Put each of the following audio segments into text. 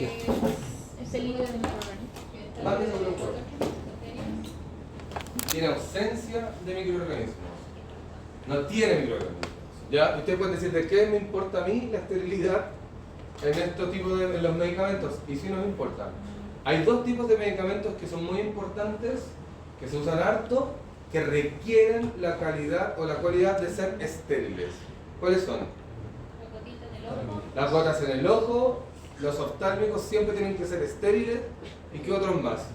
es el líquido de microorganismos. Más de sobre un cuerpo. Tiene ausencia de microorganismos. No tiene microorganismos. ¿Ya? Ustedes pueden decir, ¿de qué me importa a mí la esterilidad en estos tipos en los medicamentos? Y sí nos importa. Hay dos tipos de medicamentos que son muy importantes, que se usan harto, que requieren la calidad o la cualidad de ser estériles. ¿Cuáles son? Las gotas en el ojo, los oftálmicos siempre tienen que ser estériles. ¿Y qué otros más?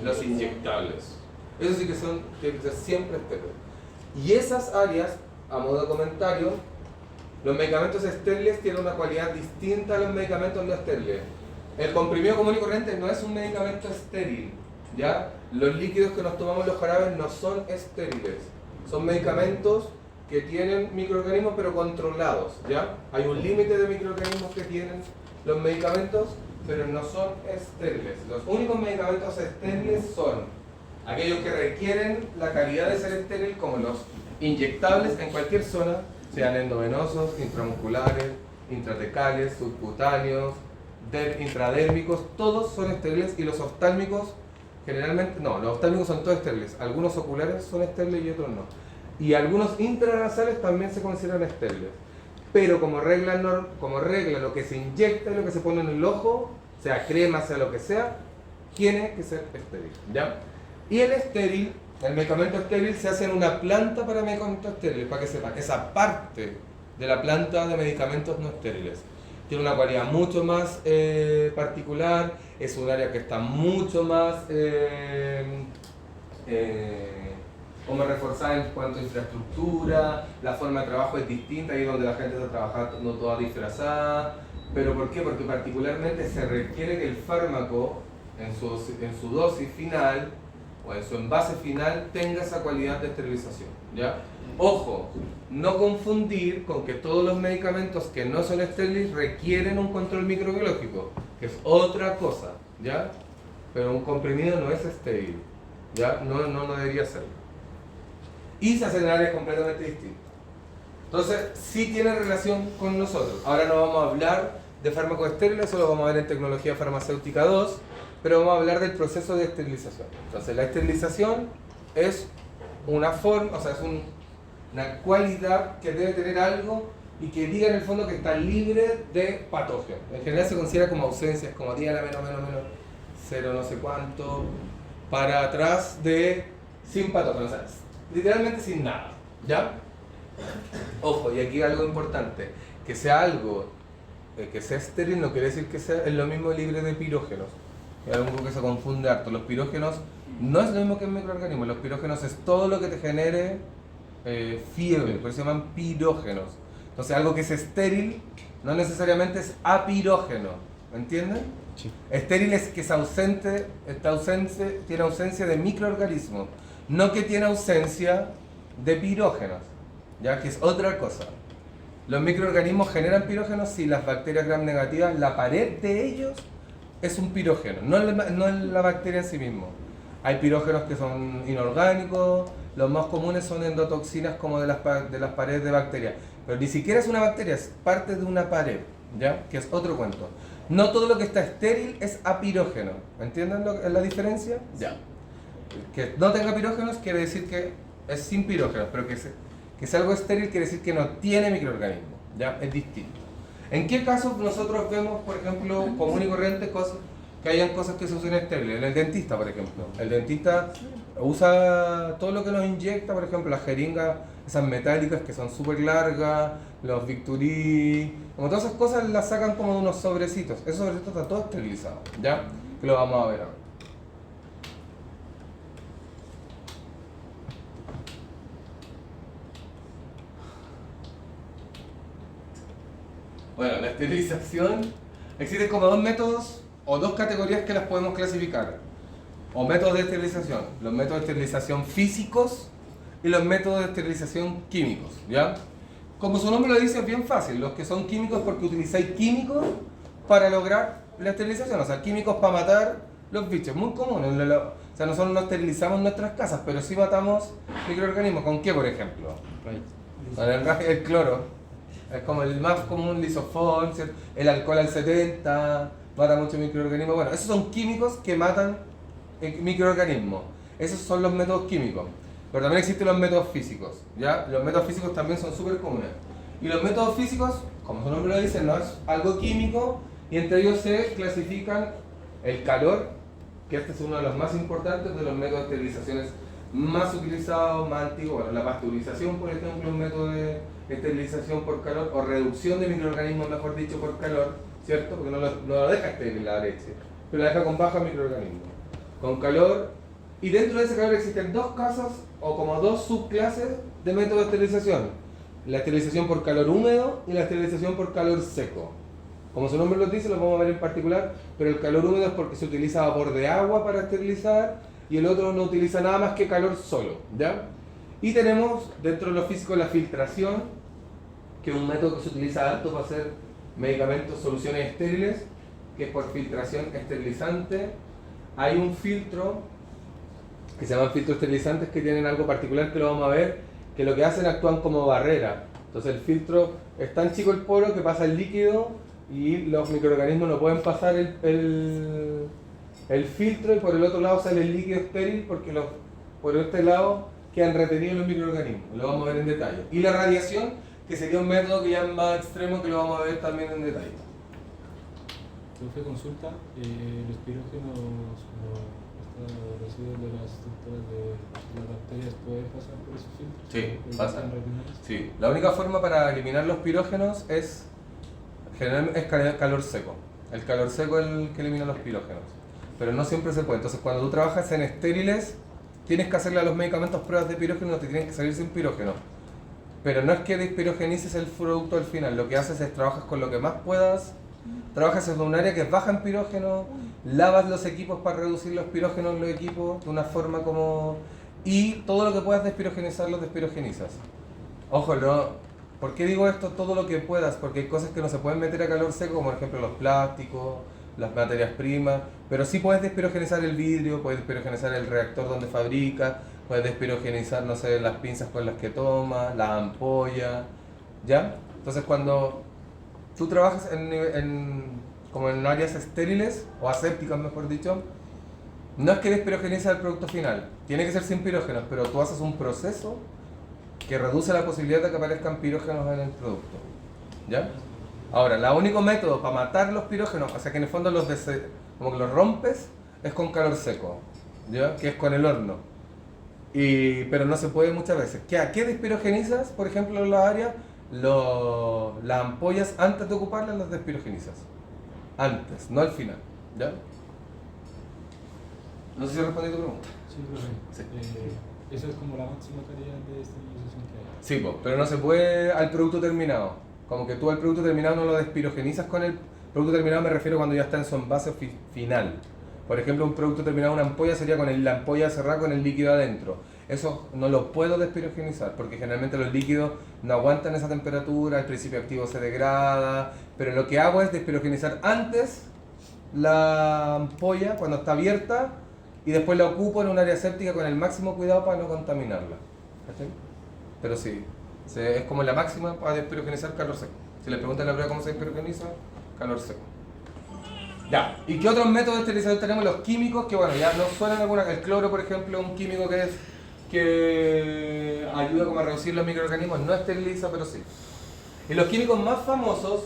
Los inyectables. Esos sí que tienen que ser siempre estériles. Y esas áreas, a modo de comentario, los medicamentos estériles tienen una cualidad distinta a los medicamentos no estériles. El comprimido común y corriente no es un medicamento estéril, ¿ya? Los líquidos que nos tomamos los jarabes no son estériles. Son medicamentos que tienen microorganismos pero controlados, ¿ya? Hay un límite de microorganismos que tienen los medicamentos, pero no son estériles. Los únicos medicamentos estériles son aquellos que requieren la calidad de ser estéril, como los inyectables en cualquier zona, sean endovenosos, intramusculares, intratecales, subcutáneos, intradérmicos, todos son estériles. Y los oftálmicos, generalmente, no, los oftálmicos son todos estériles. Algunos oculares son estériles y otros no. Y algunos intranasales también se consideran estériles. Pero como regla, lo que se inyecta y lo que se pone en el ojo, sea crema, sea lo que sea, tiene que ser estéril, ¿ya? Y el estéril, el medicamento estéril se hace en una planta para medicamentos estériles, para que sepan, esa parte de la planta de medicamentos no estériles. Tiene una cualidad mucho más particular, es un área que está mucho más como reforzada en cuanto a infraestructura, la forma de trabajo es distinta, ahí donde la gente está trabajando toda disfrazada. ¿Pero por qué? Porque particularmente se requiere que el fármaco en su dosis final o en su envase final tenga esa cualidad de esterilización, ¿ya? Ojo, no confundir con que todos los medicamentos que no son estériles requieren un control microbiológico, que es otra cosa, ¿ya? Pero un comprimido no es estéril, ¿ya? No debería serlo. Y se hace en áreas completamente distintas. Entonces, sí tiene relación con nosotros. Ahora no vamos a hablar de fármacos estériles, eso lo vamos a ver en tecnología farmacéutica 2, pero vamos a hablar del proceso de esterilización. Entonces, la esterilización es una forma, o sea, es una cualidad que debe tener algo y que diga en el fondo que está libre de patógenos. En general se considera como ausencias, como tiene la menos, cero no sé cuánto, para atrás de sin patógenos, o sea, literalmente sin nada, ¿ya? Ojo, y aquí algo importante, que sea algo que sea estéril no quiere decir que sea es lo mismo libre de pirógenos. Es algo que se confunde harto. Los pirógenos no es lo mismo que el microorganismo. Los pirógenos es todo lo que te genere fiebre, por eso se llaman pirógenos. Entonces algo que es estéril no necesariamente es apirógeno, ¿me entienden? Sí. Estéril es que es ausente, tiene ausencia de microorganismos, no que tiene ausencia de pirógenos, ya que es otra cosa. Los microorganismos generan pirógenos si las bacterias gram negativas, la pared de ellos es un pirógeno, no la bacteria en sí mismo. Hay pirógenos que son inorgánicos, los más comunes son endotoxinas como de las paredes de bacterias, pero ni siquiera es una bacteria, es parte de una pared, ¿ya? Que es otro cuento. No todo lo que está estéril es apirógeno, ¿entienden la diferencia? Ya. Que no tenga pirógenos quiere decir que es sin pirógenos, pero que sea algo estéril quiere decir que no tiene microorganismos, ¿ya? Es distinto. ¿En qué casos nosotros vemos, por ejemplo, común y corriente, que hayan cosas que se usen estériles? En el dentista, por ejemplo. El dentista usa todo lo que nos inyecta, por ejemplo, las jeringas, esas metálicas que son súper largas, los Victurí, como todas esas cosas las sacan como de unos sobrecitos. Esos sobrecitos están todos esterilizados, ¿ya? Que lo vamos a ver ahora. Bueno, la esterilización, existen como dos métodos o dos categorías que las podemos clasificar. O métodos de esterilización, los métodos de esterilización físicos y los métodos de esterilización químicos, ¿ya? Como su nombre lo dice, es bien fácil. Los que son químicos porque utilizáis químicos para lograr la esterilización, o sea, químicos para matar los bichos, muy común. O sea, nosotros no esterilizamos nuestras casas, pero sí matamos microorganismos. ¿Con qué, por ejemplo? Con el cloro. Es como el más común, lisofón, el alcohol al 70, mata muchos microorganismos. Bueno, esos son químicos que matan microorganismos. Esos son los métodos químicos. Pero también existen los métodos físicos, ¿ya? Los métodos físicos también son súper comunes. Y los métodos físicos, como su nombre lo dice, no es algo químico, y entre ellos se clasifican el calor, que este es uno de los más importantes de los métodos de esterilizaciones más utilizados, más antiguos. Bueno, la pasteurización, por ejemplo, es un método de esterilización por calor, o reducción de microorganismos, mejor dicho, por calor, ¿cierto? Porque no lo deja estéril la leche, pero la deja con baja microorganismos. Con calor, y dentro de ese calor existen dos casos, o como dos subclases de método de esterilización. La esterilización por calor húmedo y la esterilización por calor seco. Como su nombre lo dice, lo vamos a ver en particular, pero el calor húmedo es porque se utiliza vapor de agua para esterilizar y el otro no utiliza nada más que calor solo, ¿ya? Y tenemos dentro de lo físico la filtración, que es un método que se utiliza alto para hacer medicamentos, soluciones estériles, que es por filtración esterilizante. Hay un filtro que se llaman filtros esterilizantes que tienen algo particular que lo vamos a ver, que lo que hacen actúan como barrera. Entonces el filtro es tan chico el poro que pasa el líquido y los microorganismos no pueden pasar el filtro, y por el otro lado sale el líquido estéril porque por este lado quedan retenidos los microorganismos. Lo vamos a ver en detalle. Y la radiación, que sería un método que ya es más extremo, que lo vamos a ver también en detalle. Profe, consulta, los pirógenos, los residuos de las estructuras de las bacterias, ¿pueden pasar por esos filtros? Sí, pasan. Sí. La única forma para eliminar los pirógenos es calor seco. El calor seco es el que elimina los pirógenos. Pero no siempre se puede. Entonces, cuando tú trabajas en estériles, tienes que hacerle a los medicamentos pruebas de pirógeno, te tienen que salir sin pirógeno. Pero no es que despirogenices el producto al final. Lo que haces es trabajas con lo que más puedas. Trabajas en un área que es baja en pirógeno, lavas los equipos para reducir los pirógenos en los equipos de una forma como... Y todo lo que puedas despirogenizar, lo despirogenizas. Ojo, no. ¿Por qué digo esto? Todo lo que puedas, porque hay cosas que no se pueden meter a calor seco, como por ejemplo los plásticos, las materias primas, pero sí puedes despirogenizar el vidrio, puedes despirogenizar el reactor donde fabrica, puedes despirogenizar, no sé, las pinzas con las que tomas, las ampollas, ¿ya? Entonces cuando tú trabajas como en áreas estériles, o asépticas mejor dicho, no es que despirogeniza el producto final, tiene que ser sin pirógenos, pero tú haces un proceso que reduce la posibilidad de que aparezcan pirógenos en el producto, ¿ya? Ahora, el único método para matar los pirógenos, o sea que en el fondo como que los rompes, es con calor seco, ¿ya? Que es con el horno. Pero no se puede muchas veces. ¿A qué despirogenizas, por ejemplo, en la área? Las ampollas, antes de ocuparlas, las despirogenizas. Antes, no al final, ¿ya? No sé si respondí tu pregunta. Sí, profe. Sí. Eso es como la máxima calidad de esterilización que hay. Sí, pero no se puede al producto terminado. Como que tú al producto terminado no lo despirogenizas con el producto terminado, me refiero cuando ya está en su envase final. Por ejemplo, un producto terminado, una ampolla, sería con la ampolla cerrada con el líquido adentro. Eso no lo puedo despirogenizar porque generalmente los líquidos no aguantan esa temperatura, el principio activo se degrada, pero lo que hago es despirogenizar antes la ampolla cuando está abierta y después la ocupo en un área séptica con el máximo cuidado para no contaminarla. ¿Cachai? Pero sí, es como la máxima para despirogenizar calor seco. Si les preguntan la prueba cómo se despirogeniza, calor seco. Ya, ¿y qué otros métodos de esterilización tenemos? Los químicos, que bueno, ya no suenan alguna. El cloro, por ejemplo, es un químico que ayuda como a reducir los microorganismos, no esteriliza, pero sí. Y los químicos más famosos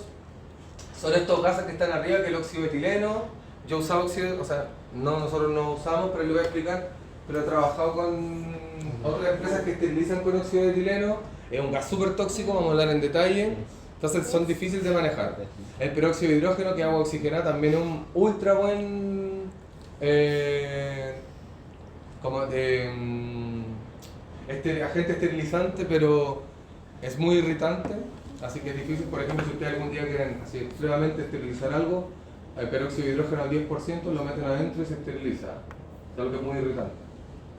son estos gases que están arriba, que es el óxido de etileno. Yo he usado óxido, o sea, nosotros no usamos, pero le voy a explicar. Pero he trabajado con otras empresas que esterilizan con óxido de etileno. Es un gas súper tóxico, vamos a hablar en detalle. Entonces son difíciles de manejar. El peróxido de hidrógeno, que es agua oxigenada, también es un ultra buen agente esterilizante, pero es muy irritante, así que es difícil. Por ejemplo, si ustedes algún día quieren así extremadamente esterilizar algo, el peróxido de hidrógeno al 10% lo meten adentro y se esteriliza. Es algo que es muy irritante.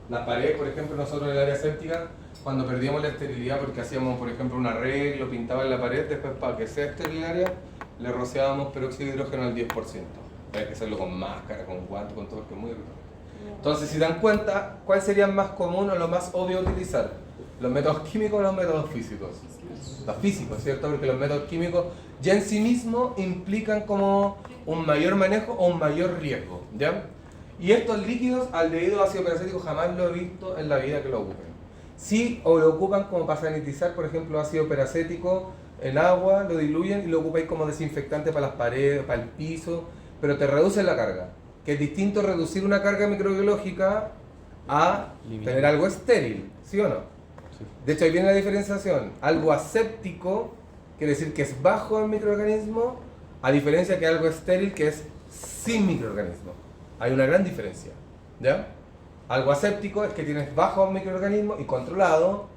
Las paredes, por ejemplo, nosotros en el área séptica, cuando perdíamos la esterilidad porque hacíamos, por ejemplo, un arreglo, pintaba en la pared, después para que sea estéril el área, le rociábamos peróxido de hidrógeno al 10%. Hay que hacerlo con máscara, con guantes, con todo, porque es muy irritante. Entonces, si dan cuenta, ¿cuál sería más común o lo más obvio utilizar? ¿Los métodos químicos o los métodos físicos? Los físicos, ¿cierto? Porque los métodos químicos ya en sí mismo implican como un mayor manejo o un mayor riesgo, ¿ya? Y estos líquidos, aldehído ácido peracético, jamás lo he visto en la vida que lo ocupen. Sí, o lo ocupan como para sanitizar, por ejemplo, ácido peracético en agua, lo diluyen y lo ocupáis como desinfectante para las paredes, para el piso, pero te reduce la carga. Que es distinto reducir una carga microbiológica a tener algo estéril, ¿sí o no? Sí. De hecho, ahí viene la diferenciación. Algo aséptico quiere decir que es bajo en microorganismo, a diferencia que algo estéril que es sin microorganismo. Hay una gran diferencia, ¿ya? Algo aséptico es que tienes bajo microorganismo y controlado.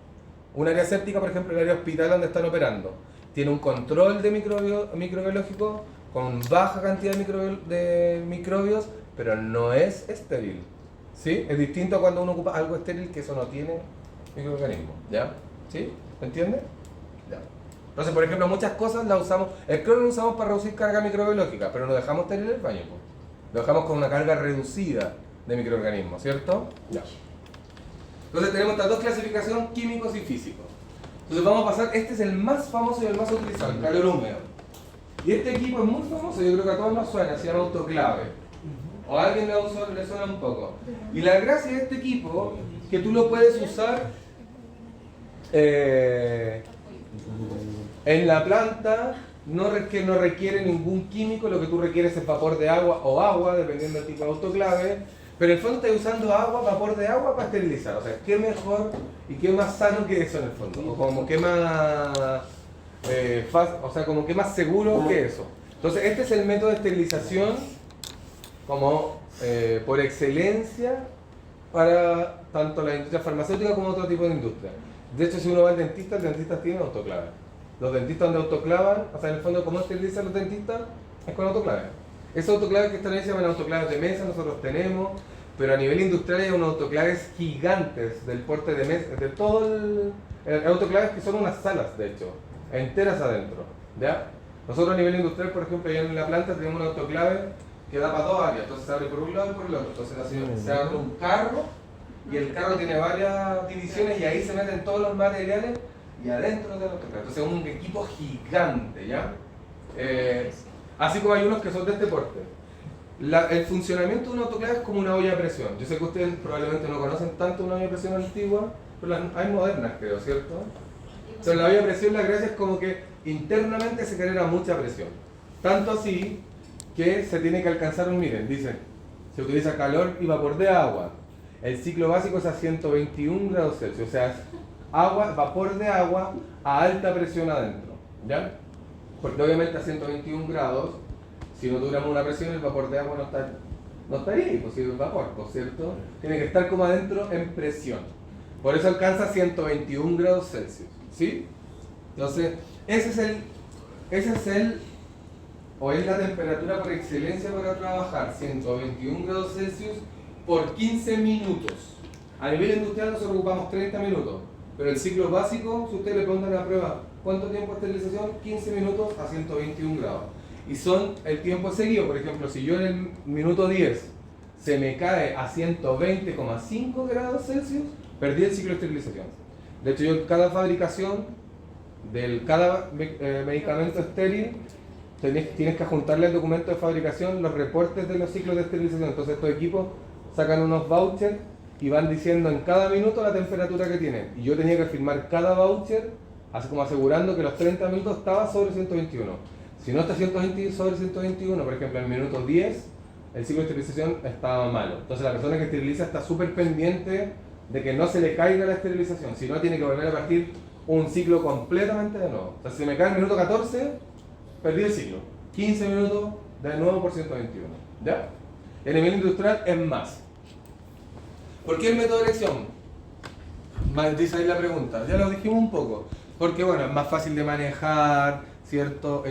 Un área aséptica, por ejemplo, el área hospital donde están operando, tiene un control de microbiológico con baja cantidad de microbios, pero no es estéril. ¿Sí? Es distinto a cuando uno ocupa algo estéril que eso no tiene microorganismo. ¿Ya? ¿Sí? ¿Me entiendes? Ya. Entonces, por ejemplo, muchas cosas las usamos. El cloro lo usamos para reducir carga microbiológica, pero no dejamos estéril el baño. Pues. Lo dejamos con una carga reducida de microorganismos, ¿cierto? Ya. Entonces tenemos estas dos clasificaciones, químicos y físicos. Entonces vamos a pasar, este es el más famoso y el más utilizado, el calor húmedo. Y este equipo es muy famoso, yo creo que a todos nos suena, se llama autoclave. O a alguien le suena un poco. Y la gracia de este equipo, que tú lo puedes usar en la planta, que no requiere ningún químico, lo que tú requieres es vapor de agua o agua, dependiendo del tipo de autoclave. Pero en el fondo estás usando agua, vapor de agua para esterilizar. O sea, ¿qué mejor y qué más sano que eso en el fondo? O como qué más como que más seguro que eso. Entonces este es el método de esterilización como por excelencia para tanto la industria farmacéutica como otro tipo de industria. De hecho, si uno va al dentista, el dentista tiene autoclave. Los dentistas donde autoclavan, o sea, en el fondo, ¿cómo esterilizan los dentistas? Es con autoclave. Esos autoclaves que están ahí se llaman autoclaves de mesa, nosotros tenemos, pero a nivel industrial hay unos autoclaves gigantes del porte de mesa, de todo el autoclaves que son unas salas, de hecho, enteras adentro, ¿ya? Nosotros a nivel industrial, por ejemplo, allá en la planta tenemos un autoclave que da para dos áreas, entonces se abre por un lado y por el otro, entonces se abre un carro y el carro tiene varias divisiones y ahí se meten todos los materiales y adentro del autoclave, entonces es un equipo gigante, ¿ya? Así como hay unos que son de este porte. El funcionamiento de un autoclave es como una olla de presión. Yo sé que ustedes probablemente no conocen tanto una olla de presión antigua, pero hay modernas, creo, ¿cierto? Entonces la olla de presión, la gracia es como que internamente se genera mucha presión. Tanto así que se tiene que alcanzar miren, dicen, se utiliza calor y vapor de agua. El ciclo básico es a 121 grados Celsius, o sea, es vapor de agua a alta presión adentro, ¿ya? Porque obviamente a 121 grados, si no tuviéramos una presión, el vapor de agua no estaría ahí, pues si es vapor, ¿cierto? Tiene que estar como adentro en presión. Por eso alcanza 121 grados Celsius, ¿sí? Entonces, es la temperatura por excelencia para trabajar, 121 grados Celsius por 15 minutos. A nivel industrial nosotros ocupamos 30 minutos, pero el ciclo básico, si ustedes le preguntan a la prueba, ¿cuánto tiempo de esterilización? 15 minutos a 121 grados. Y son el tiempo seguido, por ejemplo, si yo en el minuto 10 se me cae a 120,5 grados Celsius, perdí el ciclo de esterilización. De hecho, yo en cada fabricación cada medicamento estéril tienes que juntarle al documento de fabricación los reportes de los ciclos de esterilización. Entonces estos equipos sacan unos vouchers y van diciendo en cada minuto la temperatura que tienen. Y yo tenía que firmar cada voucher, así como asegurando que los 30 minutos estaba sobre 121. Si no está sobre 121, por ejemplo, en el minuto 10, el ciclo de esterilización estaba malo. Entonces la persona que esteriliza está súper pendiente de que no se le caiga la esterilización. Si no, tiene que volver a partir un ciclo completamente de nuevo. O sea, si me cae el minuto 14, perdí el ciclo. 15 minutos de nuevo por 121. ¿Ya? En el nivel industrial es más. ¿Por qué el método de elección? Dice ahí la pregunta. Ya lo dijimos un poco. Porque bueno, es más fácil de manejar, ¿cierto?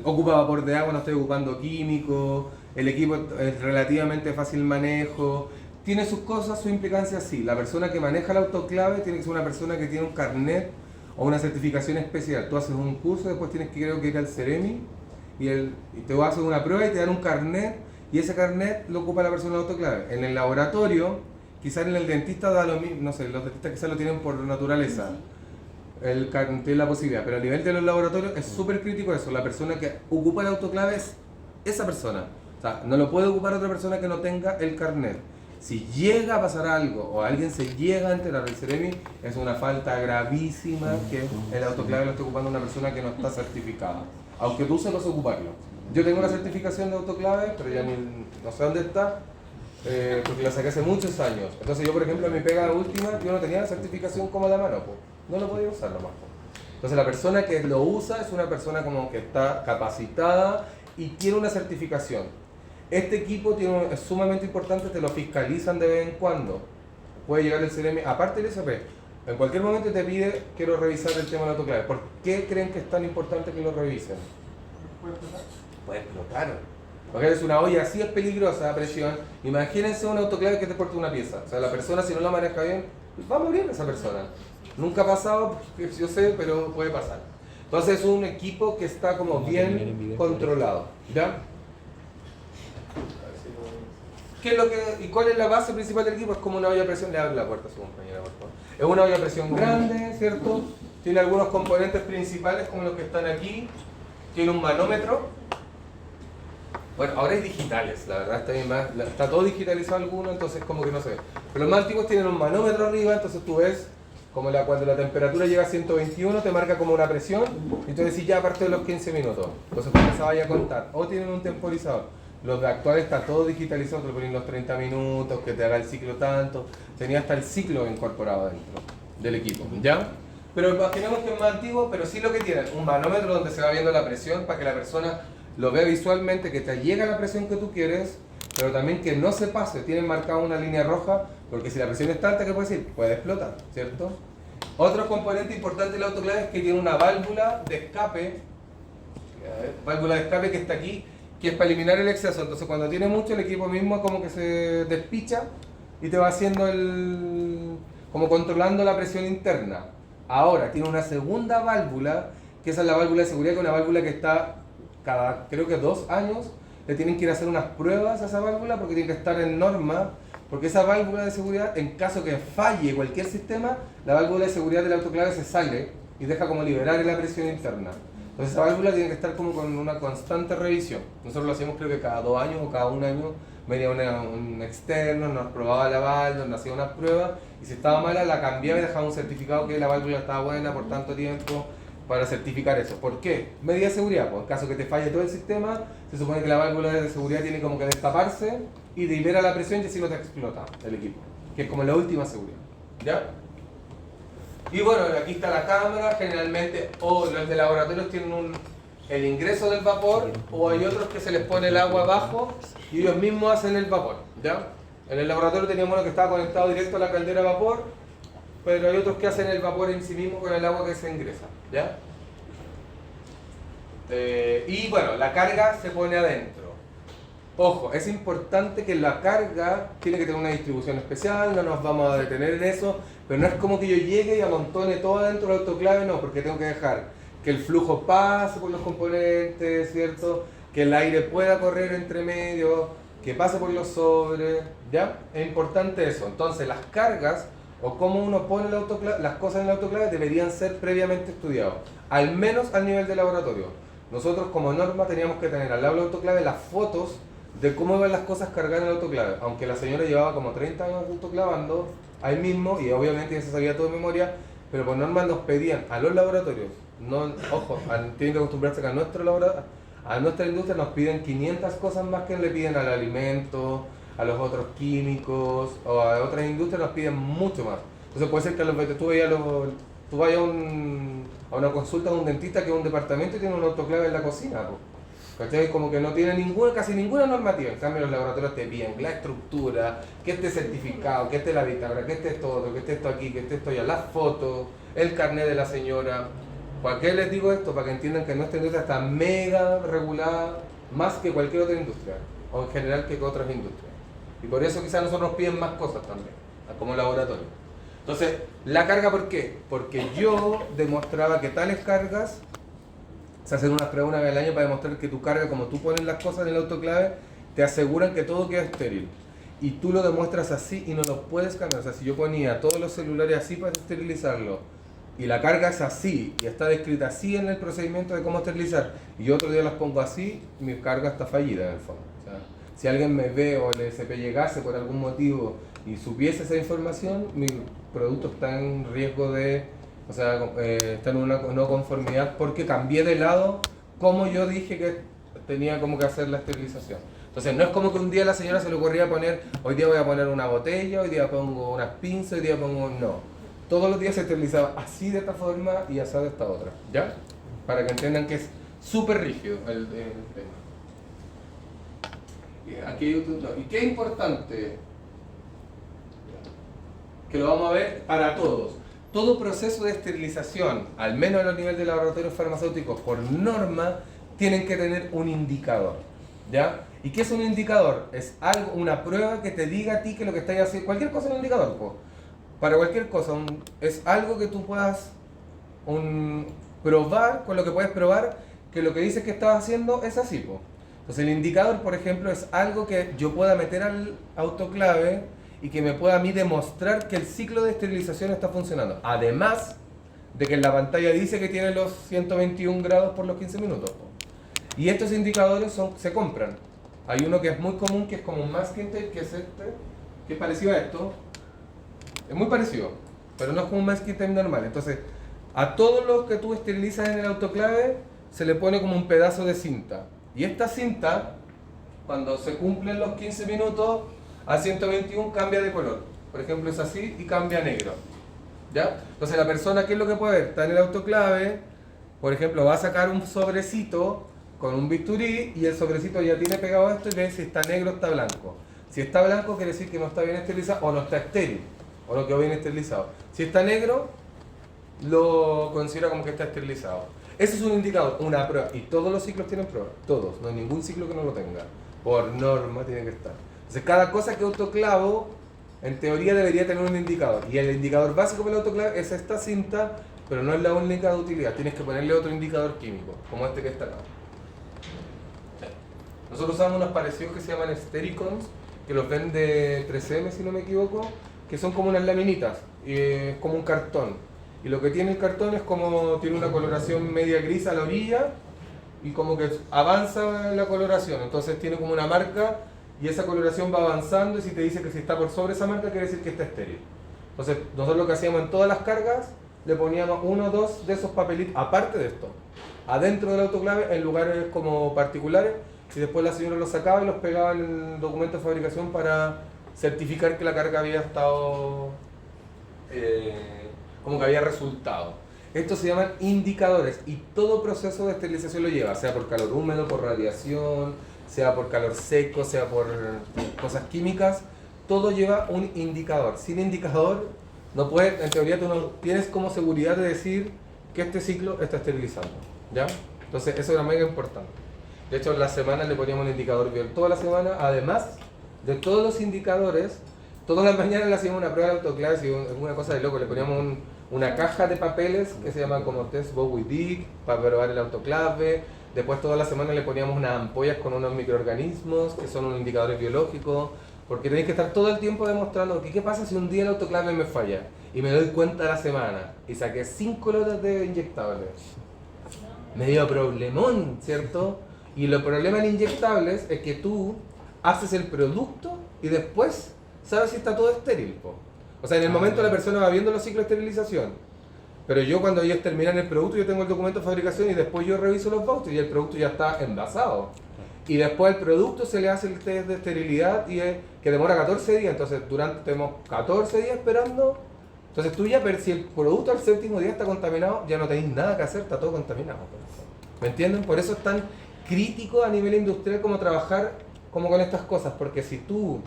Ocupa vapor de agua, no estoy ocupando químicos. El equipo es relativamente fácil manejo. Tiene sus cosas, su implicancia, sí. La persona que maneja el autoclave tiene que ser una persona que tiene un carnet o una certificación especial. Tú haces un curso, después tienes que ir al Ceremi y te vas a hacer una prueba y te dan un carnet y ese carnet lo ocupa la persona del autoclave. En el laboratorio, quizás en el dentista da lo mismo, no sé, los dentistas quizás lo tienen por naturaleza. tiene la posibilidad, pero a nivel de los laboratorios es súper crítico eso. La persona que ocupa el autoclave es esa persona. O sea, no lo puede ocupar otra persona que no tenga el carnet. Si llega a pasar algo o alguien se llega a enterar del Ceremi, es una falta gravísima que el autoclave lo esté ocupando una persona que no está certificada. Aunque tú sepas ocuparlo. Yo tengo la certificación de autoclave, pero ya no sé dónde está, porque la saqué hace muchos años. Entonces yo, por ejemplo, en mi pega última, yo no tenía la certificación como a la mano, pues. No lo podía usar nomás. Entonces la persona que lo usa es una persona como que está capacitada y tiene una certificación. Este equipo es sumamente importante, te lo fiscalizan de vez en cuando. Puede llegar el CRM, aparte del SP, en cualquier momento te pide, quiero revisar el tema del autoclave. ¿Por qué creen que es tan importante que lo revisen? Puede explotar. Porque es una olla así, es peligrosa a presión. Imagínense un autoclave que te porte una pieza. O sea, la persona si no la maneja bien, va a morir esa persona. Nunca ha pasado, yo sé, pero puede pasar. Entonces es un equipo que está como bien controlado. ¿Ya? ¿Qué es lo que, ¿Y cuál es la base principal del equipo? Es como una olla a presión. Le abre la puerta a su compañera, por favor. Es una olla a presión grande, ¿cierto? Tiene algunos componentes principales como los que están aquí. Tiene un manómetro. Bueno, ahora hay digitales, la verdad está todo digitalizado alguno, entonces como que no se ve. Pero los más antiguos tienen un manómetro arriba, entonces tú ves como cuando la temperatura llega a 121 te marca como una presión y tú decís ya a partir de los 15 minutos. Entonces cuando se vaya a contar. O tienen un temporizador. Los de actuales está todo digitalizado, te lo ponen los 30 minutos, que te haga el ciclo tanto. Tenía hasta el ciclo incorporado dentro del equipo, ¿ya? Pero imaginemos que es más antiguo, pero sí lo que tienen, un manómetro donde se va viendo la presión para que la persona lo vea visualmente, que te llega la presión que tú quieres, pero también que no se pase. Tienen marcada una línea roja, porque si la presión está alta, ¿qué puede decir? Puede explotar, ¿cierto? Otro componente importante del autoclave es que tiene una válvula de escape, que está aquí, que es para eliminar el exceso. Entonces cuando tiene mucho, el equipo mismo como que se despicha y te va haciendo como controlando la presión interna. Ahora, tiene una segunda válvula, que esa es la válvula de seguridad, que es una válvula que está cada, creo que 2 años, le tienen que ir a hacer unas pruebas a esa válvula porque tiene que estar en norma, porque esa válvula de seguridad, en caso que falle cualquier sistema, la válvula de seguridad del autoclave se sale y deja como liberar la presión interna. Entonces esa válvula tiene que estar como con una constante revisión. Nosotros lo hacíamos creo que cada 2 años o cada 1 año, venía un externo, nos probaba la válvula, nos hacía unas pruebas y si estaba mala la cambiaba y dejaba un certificado que la válvula estaba buena por tanto tiempo para certificar eso. ¿Por qué? Medida de seguridad, pues en caso que te falle todo el sistema, se supone que la válvula de seguridad tiene como que destaparse y libera la presión y así no te explota el equipo, que es como la última seguridad. ¿Ya? Y bueno, aquí está la cámara, generalmente, o los de laboratorios tienen el ingreso del vapor, o hay otros que se les pone el agua abajo y ellos mismos hacen el vapor, ¿ya? En el laboratorio teníamos uno que estaba conectado directo a la caldera de vapor, pero hay otros que hacen el vapor en sí mismo con el agua que se ingresa, ¿ya? Y bueno, la carga se pone adentro. Ojo, es importante que la carga tiene que tener una distribución especial, no nos vamos a detener en eso, pero no es como que yo llegue y amontone todo adentro del autoclave, no, porque tengo que dejar que el flujo pase por los componentes, ¿cierto? Que el aire pueda correr entre medio, que pase por los sobres, ¿ya? Es importante eso. Entonces las cargas o cómo uno pone las cosas en el autoclave deberían ser previamente estudiados, al menos al nivel de laboratorio. Nosotros como norma teníamos que tener al lado del autoclave las fotos de cómo iban las cosas cargadas en el autoclave, aunque la señora llevaba como 30 años autoclavando ahí mismo y obviamente ya se sabía todo de memoria, pero por norma nos pedían a los laboratorios, no, ojo, tienen que acostumbrarse que a nuestra industria nos piden 500 cosas más que le piden al alimento, a los otros químicos o a otras industrias nos piden mucho más. Entonces puede ser que tú vayas a una consulta de un dentista que es un departamento y tiene un autoclave en la cocina, ¿cachai? Como que no tiene casi ninguna normativa. En cambio los laboratorios te piden la estructura, que esté certificado, que esté la bitácora, que esté esto otro, que esté esto aquí, que esté esto allá, las fotos, el carnet de la señora. ¿Para qué les digo esto? Para que entiendan que nuestra industria está mega regulada más que cualquier otra industria, o en general que otras industrias. Y por eso quizás nosotros nos piden más cosas también, como laboratorio. Entonces, ¿la carga por qué? Porque yo demostraba que tales cargas, se hacen unas pruebas una vez al año para demostrar que tu carga, como tú pones las cosas en el autoclave, te aseguran que todo queda estéril. Y tú lo demuestras así y no lo puedes cambiar. O sea, si yo ponía todos los celulares así para esterilizarlo, y la carga es así, y está descrita así en el procedimiento de cómo esterilizar, y yo otro día las pongo así, mi carga está fallida en el fondo. O sea, si alguien me ve o el SP llegase por algún motivo y supiese esa información, mi producto está en riesgo de, o sea, está en una no conformidad porque cambié de lado como yo dije que tenía como que hacer la esterilización. Entonces no es como que un día a la señora se le ocurría poner, hoy día voy a poner una botella, hoy día pongo unas pinzas, hoy día pongo, no. Todos los días se esterilizaba así de esta forma y así de esta otra, ¿ya? Para que entiendan que es súper rígido el tema. Aquí, y qué importante, que lo vamos a ver para todos. Todo proceso de esterilización, al menos a los niveles de laboratorios farmacéuticos, por norma, tienen que tener un indicador, ¿ya? ¿Y qué es un indicador? Es algo, una prueba que te diga a ti que lo que estás haciendo, cualquier cosa es un indicador, pues. Para cualquier cosa, es algo que tú puedas probar, con lo que puedes probar que lo que dices que estás haciendo es así, po. Entonces el indicador, por ejemplo, es algo que yo pueda meter al autoclave y que me pueda a mí demostrar que el ciclo de esterilización está funcionando. Además de que en la pantalla dice que tiene los 121 grados por los 15 minutos, po. Y estos indicadores se compran. Hay uno que es muy común, que es como un masking tape, que es este, que es parecido a esto. Es muy parecido, pero no es como un masking tape normal. Entonces, a todo lo que tú esterilizas en el autoclave se le pone como un pedazo de cinta. Y esta cinta, cuando se cumplen los 15 minutos, a 121 cambia de color. Por ejemplo, es así y cambia a negro. ¿Ya? Entonces, la persona, ¿qué es lo que puede ver? Está en el autoclave, por ejemplo, va a sacar un sobrecito con un bisturí y el sobrecito ya tiene pegado esto y ve si está negro o está blanco. Si está blanco, quiere decir que no está bien esterilizado o no está estéril. O no quedó bien esterilizado. Si está negro, lo considera como que está esterilizado. Ese es un indicador, una prueba. Y todos los ciclos tienen pruebas. Todos. No hay ningún ciclo que no lo tenga. Por norma tiene que estar. Entonces cada cosa que autoclavo, en teoría debería tener un indicador. Y el indicador básico para el autoclave es esta cinta, pero no es la única de utilidad. Tienes que ponerle otro indicador químico, como este que está acá. Nosotros usamos unos parecidos que se llaman Stericons, que los vende 3M si no me equivoco, que son como unas laminitas, como un cartón. Y lo que tiene el cartón es como, tiene una coloración media gris a la orilla y como que avanza la coloración. Entonces tiene como una marca y esa coloración va avanzando y si te dice que si está por sobre esa marca quiere decir que está estéril. Entonces nosotros lo que hacíamos en todas las cargas, le poníamos uno o dos de esos papelitos, aparte de esto, adentro del autoclave en lugares como particulares y después la señora los sacaba y los pegaba en el documento de fabricación para certificar que la carga había estado, como que había resultado. Estos se llaman indicadores y todo proceso de esterilización lo lleva, sea por calor húmedo, por radiación, sea por calor seco, sea por cosas químicas, todo lleva un indicador. Sin indicador, no puedes, en teoría tú no tienes como seguridad de decir que este ciclo está esterilizando, ¿ya? Entonces eso era mega importante. De hecho, en la semana le poníamos un indicador toda la semana, además de todos los indicadores, todas las mañanas le hacíamos una prueba de autoclave, una cosa de loco, le poníamos una caja de papeles que se llaman como test Bowie Dick para probar el autoclave. Después toda la semana le poníamos unas ampollas con unos microorganismos que son unos indicadores biológicos, porque tenéis que estar todo el tiempo demostrando que qué pasa si un día el autoclave me falla y me doy cuenta a la semana y saqué 5 lotes de inyectables. Me dio problemón, ¿cierto? Y el problema en inyectables es que tú haces el producto y después sabes si está todo estéril, po. O sea, en el momento la persona va viendo los ciclos de esterilización, pero yo cuando ellos terminan el producto, yo tengo el documento de fabricación y después yo reviso los vouchers y el producto ya está envasado. Y después al producto se le hace el test de esterilidad y que demora 14 días, entonces tenemos 14 días esperando. Entonces tú ya, pero si el producto al séptimo día está contaminado, ya no tenéis nada que hacer, está todo contaminado. ¿Me entienden? Por eso es tan crítico a nivel industrial como trabajar como con estas cosas, porque si tú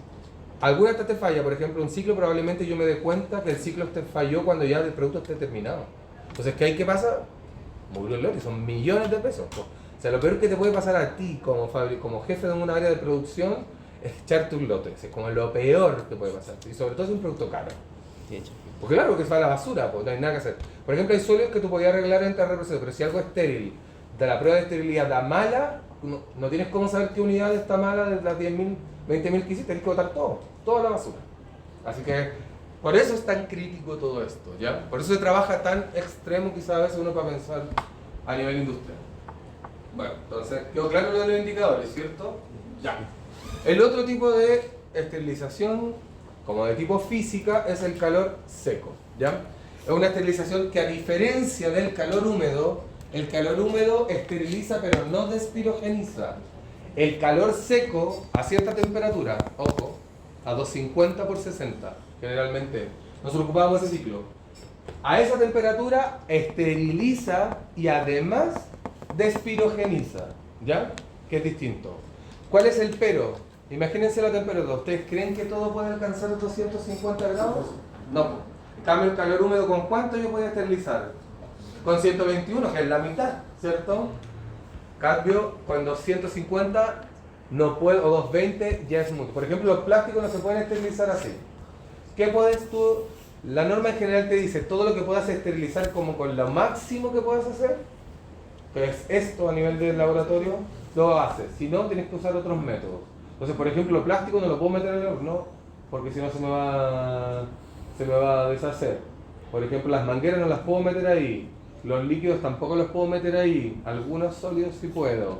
alguna vez te falla, por ejemplo un ciclo, probablemente yo me dé cuenta que el ciclo te falló cuando ya el producto esté terminado. Entonces, ¿qué pasa? Murió el lote, son millones de pesos. O sea, lo peor que te puede pasar a ti como jefe de una área de producción es echarte un lote. Es como lo peor que puede pasar. Y sobre todo es un producto caro. Porque claro, que se va a la basura, pues no hay nada que hacer. Por ejemplo, hay sólidos que tú podías arreglar en reproceso, pero si algo es estéril, de la prueba de esterilidad da mala, no tienes cómo saber qué unidad está mala de las 10.000, 20.000 que hiciste, tienes que botar todo, toda la basura. Así que Por eso es tan crítico todo esto, ¿ya? Por eso se trabaja tan extremo quizás a veces uno para pensar a nivel industrial. Bueno, entonces quedó claro lo de los indicadores, ¿cierto? Ya. El otro tipo de esterilización, como de tipo física, es el calor seco, ¿ya? Es una esterilización que, a diferencia del calor húmedo, el calor húmedo esteriliza pero no despirogeniza. El calor seco a cierta temperatura, ojo, a 250 por 60, generalmente, nosotros ocupamos ese ciclo. A esa temperatura esteriliza y además despirogeniza, ¿ya? Que es distinto. ¿Cuál es el pero? Imagínense la temperatura. ¿Ustedes creen que todo puede alcanzar los 250 grados? No. En cambio, el calor húmedo, ¿con cuánto yo puedo esterilizar? Con 121, que es la mitad, ¿cierto? Cambio, con 250 no puedo, o 220 ya es mucho. Por ejemplo, los plásticos no se pueden esterilizar así. ¿Qué puedes tú? La norma en general te dice todo lo que puedas esterilizar como con lo máximo que puedas hacer, que es esto a nivel del laboratorio, lo haces. Si no, tienes que usar otros métodos. Entonces, por ejemplo, plástico no lo puedo meter en el horno porque si no se me va a deshacer. Por ejemplo, las mangueras no las puedo meter ahí. Los líquidos tampoco los puedo meter ahí. Algunos sólidos sí puedo.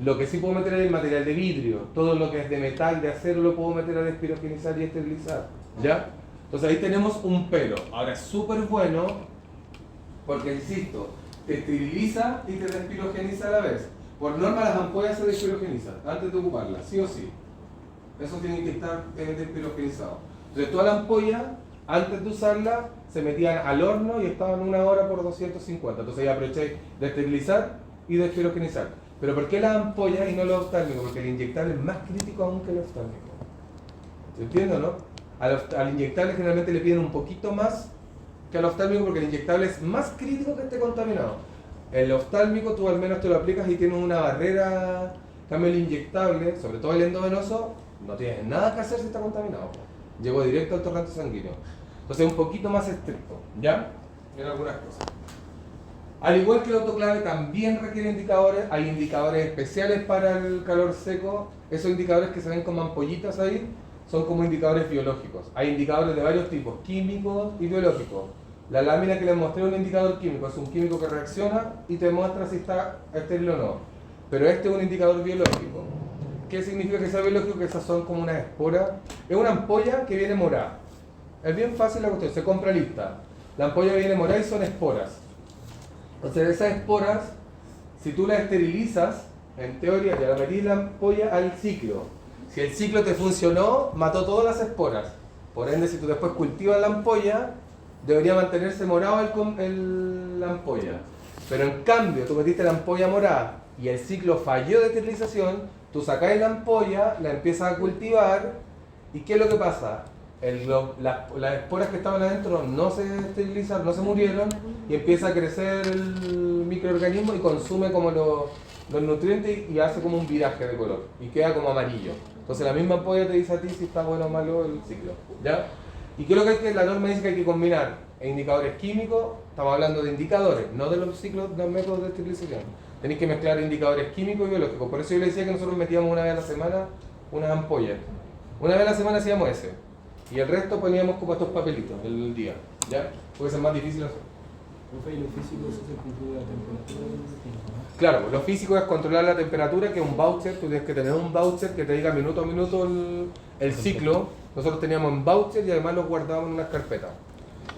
Lo que sí puedo meter es el material de vidrio. Todo lo que es de metal, de acero, lo puedo meter a despirogenizar y esterilizar. ¿Ya? Entonces ahí tenemos un pero. Ahora es súper bueno porque, insisto, te esteriliza y te despirogeniza a la vez. Por norma las ampollas se despirogenizan antes de ocuparlas, sí o sí. Eso tiene que estar despirogenizado. Entonces toda la ampolla, antes de usarla, se metían al horno y estaban 1 hora por 250. Entonces ahí aproveché de esterilizar y despirogenizar. Pero ¿por qué la ampolla y no lo oftálmico? Porque el inyectable es más crítico aún que el oftálmico. ¿Se entiende, no? Al inyectable generalmente le piden un poquito más que al oftálmico porque el inyectable es más crítico que esté contaminado. El oftálmico tú al menos te lo aplicas y tienes una barrera. En cambio el inyectable, sobre todo el endovenoso, no tienes nada que hacer si está contaminado. Llegó directo al torrente sanguíneo. Entonces es un poquito más estricto, ¿ya? En algunas cosas. Al igual que el autoclave también requiere indicadores. Hay indicadores especiales para el calor seco. Esos indicadores que se ven como ampollitas ahí son como indicadores biológicos. Hay indicadores de varios tipos, químicos y biológicos. La lámina que les mostré es un indicador químico, es un químico que reacciona y te muestra si está estéril o no. Pero este es un indicador biológico. ¿Qué significa que sea biológico? Que esas son como unas esporas. Es una ampolla que viene morada. Es bien fácil la cuestión, se compra lista. La ampolla viene morada y son esporas. Entonces esas esporas, si tú las esterilizas, en teoría ya la metís la ampolla al ciclo. Si el ciclo te funcionó, mató todas las esporas. Por ende, si tú después cultivas la ampolla, debería mantenerse morado la ampolla. Pero en cambio, tú metiste la ampolla morada y el ciclo falló de esterilización, tú sacás la ampolla, la empiezas a cultivar, ¿y qué es lo que pasa? Las esporas que estaban adentro no se esterilizaron, no se murieron, y empieza a crecer el microorganismo y consume como los nutrientes y hace como un viraje de color, y queda como amarillo. Entonces la misma ampolla te dice a ti si está bueno o malo el ciclo, ¿ya? ¿Y qué es lo que hay que, la norma dice que hay que combinar? Indicadores químicos, estamos hablando de indicadores, no de los ciclos, de los métodos de esterilización. Tenéis que mezclar indicadores químicos y biológicos. Por eso yo le decía que nosotros metíamos una vez a la semana unas ampollas. Una vez a la semana hacíamos ese. Y el resto poníamos como estos papelitos el día, ¿ya? Puede ser más difícil hacer. Profe, ¿y lo físico es el control de la temperatura del tiempo, no? Claro, lo físico es controlar la temperatura, que es un voucher. Tú tienes que tener un voucher que te diga minuto a minuto el ciclo. Nosotros teníamos un voucher y además los guardábamos en una carpeta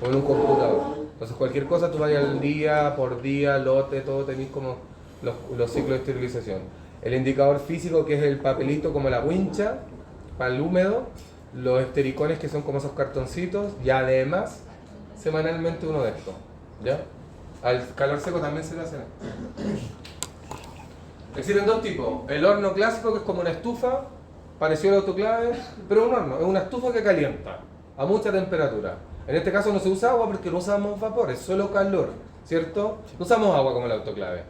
o en un computador. Entonces cualquier cosa tú vayas al día, por día, lote, todo tenéis como los ciclos de esterilización. El indicador físico, que es el papelito como la wincha para el húmedo, los estericones, que son como esos cartoncitos, y además semanalmente uno de estos, ¿ya? Al calor seco también se le hace. Existen dos tipos: el horno clásico, que es como una estufa parecido al autoclave, pero un horno, es una estufa que calienta a mucha temperatura. En este caso no se usa agua porque no usamos vapor, es solo calor, ¿cierto? No usamos agua como el autoclave.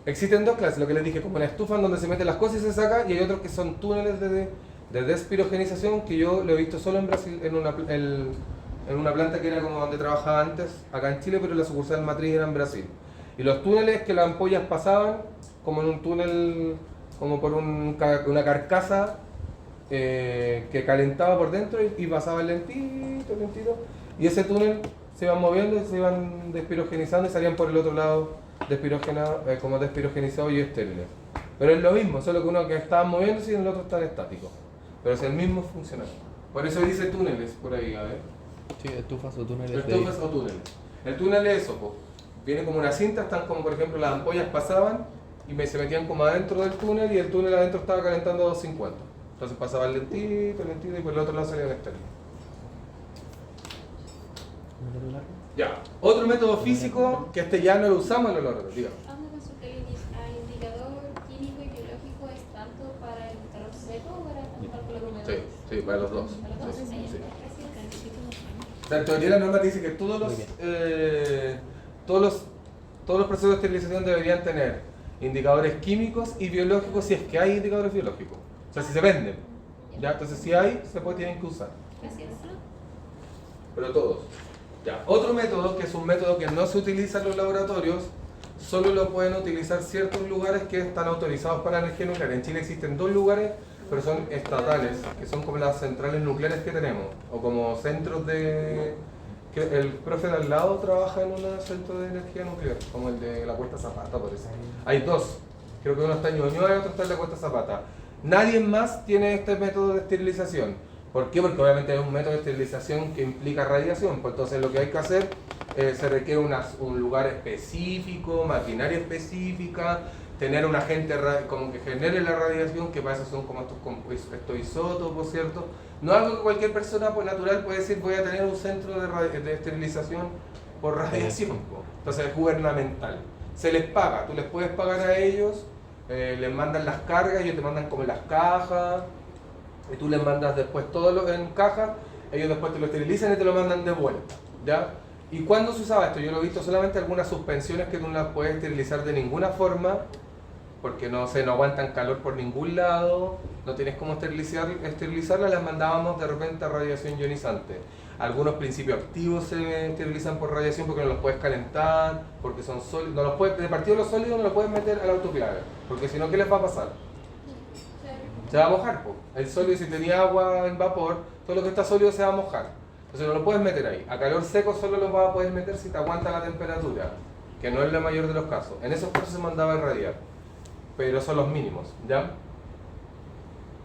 Existen dos clases, lo que les dije, como una estufa en donde se meten las cosas y se saca, y hay otros que son túneles de despirogenización, que yo lo he visto solo en Brasil, en una planta que era como donde trabajaba antes, acá en Chile, pero la sucursal matriz era en Brasil. Y los túneles, que las ampollas pasaban como en un túnel, como por una carcasa que calentaba por dentro y pasaba lentito. y ese túnel se iban moviendo y se iban despirogenizando y salían por el otro lado como despirogenizados y estériles. Pero es lo mismo, solo que uno que estaba moviéndose y el otro está estático. Pero es el mismo funcionamiento. Por eso dice túneles por ahí, a ver. Sí, estufas o túneles. Estufas o túneles. El túnel es eso, po. Viene como una cinta, están como por ejemplo las ampollas pasaban y se metían como adentro del túnel y el túnel adentro estaba calentando a 250. Entonces pasaba lentito, lentito y por el otro lado salía el estéril. Ya, otro método físico que este ya no lo usamos en el olor, digamos. Hazme consulta, el indicador químico y biológico es tanto para el calor seco o para el cálculo húmedo. Sí, para los dos. ¿Para los dos? Sí, Ahí sí. está. O sea, en teoría la norma te dice que todos los procesos de esterilización deberían tener indicadores químicos y biológicos si es que hay indicadores biológicos. O sea, si se venden. ¿Ya? Entonces si hay, tienen que usar. Gracias. Pero todos. Ya. Otro método, que es un método que no se utiliza en los laboratorios, solo lo pueden utilizar ciertos lugares que están autorizados para energía nuclear. En Chile existen 2 lugares, pero son estatales, que son como las centrales nucleares que tenemos, o como centros de... que el profe de al lado trabaja en un centro de energía nuclear, como el de la Cuesta Zapata, por eso. Hay 2, creo que uno está en Ñuñoa y otro está en la Cuesta Zapata. Nadie más tiene este método de esterilización. ¿Por qué? Porque obviamente es un método de esterilización que implica radiación, pues entonces lo que hay que hacer, se requiere un lugar específico, maquinaria específica, tener un agente como que genere la radiación, que para eso son como estos isótopos, ¿cierto? No algo que cualquier persona pues, natural puede decir, voy a tener un centro de esterilización por radiación, pues. Entonces es gubernamental. Se les paga, tú les puedes pagar a ellos, les mandan las cargas, ellos te mandan como las cajas, y tú les mandas después todo en caja, ellos después te lo esterilizan y te lo mandan de vuelta, ¿ya? ¿Y cuándo se usaba esto? Yo lo he visto solamente algunas suspensiones que tú no las puedes esterilizar de ninguna forma, porque no aguantan calor por ningún lado, no tienes cómo esterilizarlas, las mandábamos de repente a radiación ionizante. Algunos principios activos se esterilizan por radiación porque no los puedes calentar, porque son sólidos, no los puedes, de partido los sólidos no los puedes meter al autoclave, porque si no, ¿qué les va a pasar? Se va a mojar, po. El sólido, si tenía agua en vapor, todo lo que está sólido se va a mojar. Entonces no lo puedes meter ahí. A calor seco solo lo vas a poder meter si te aguanta la temperatura, que no es la mayor de los casos. En esos casos se mandaba a irradiar, pero son los mínimos, ¿ya?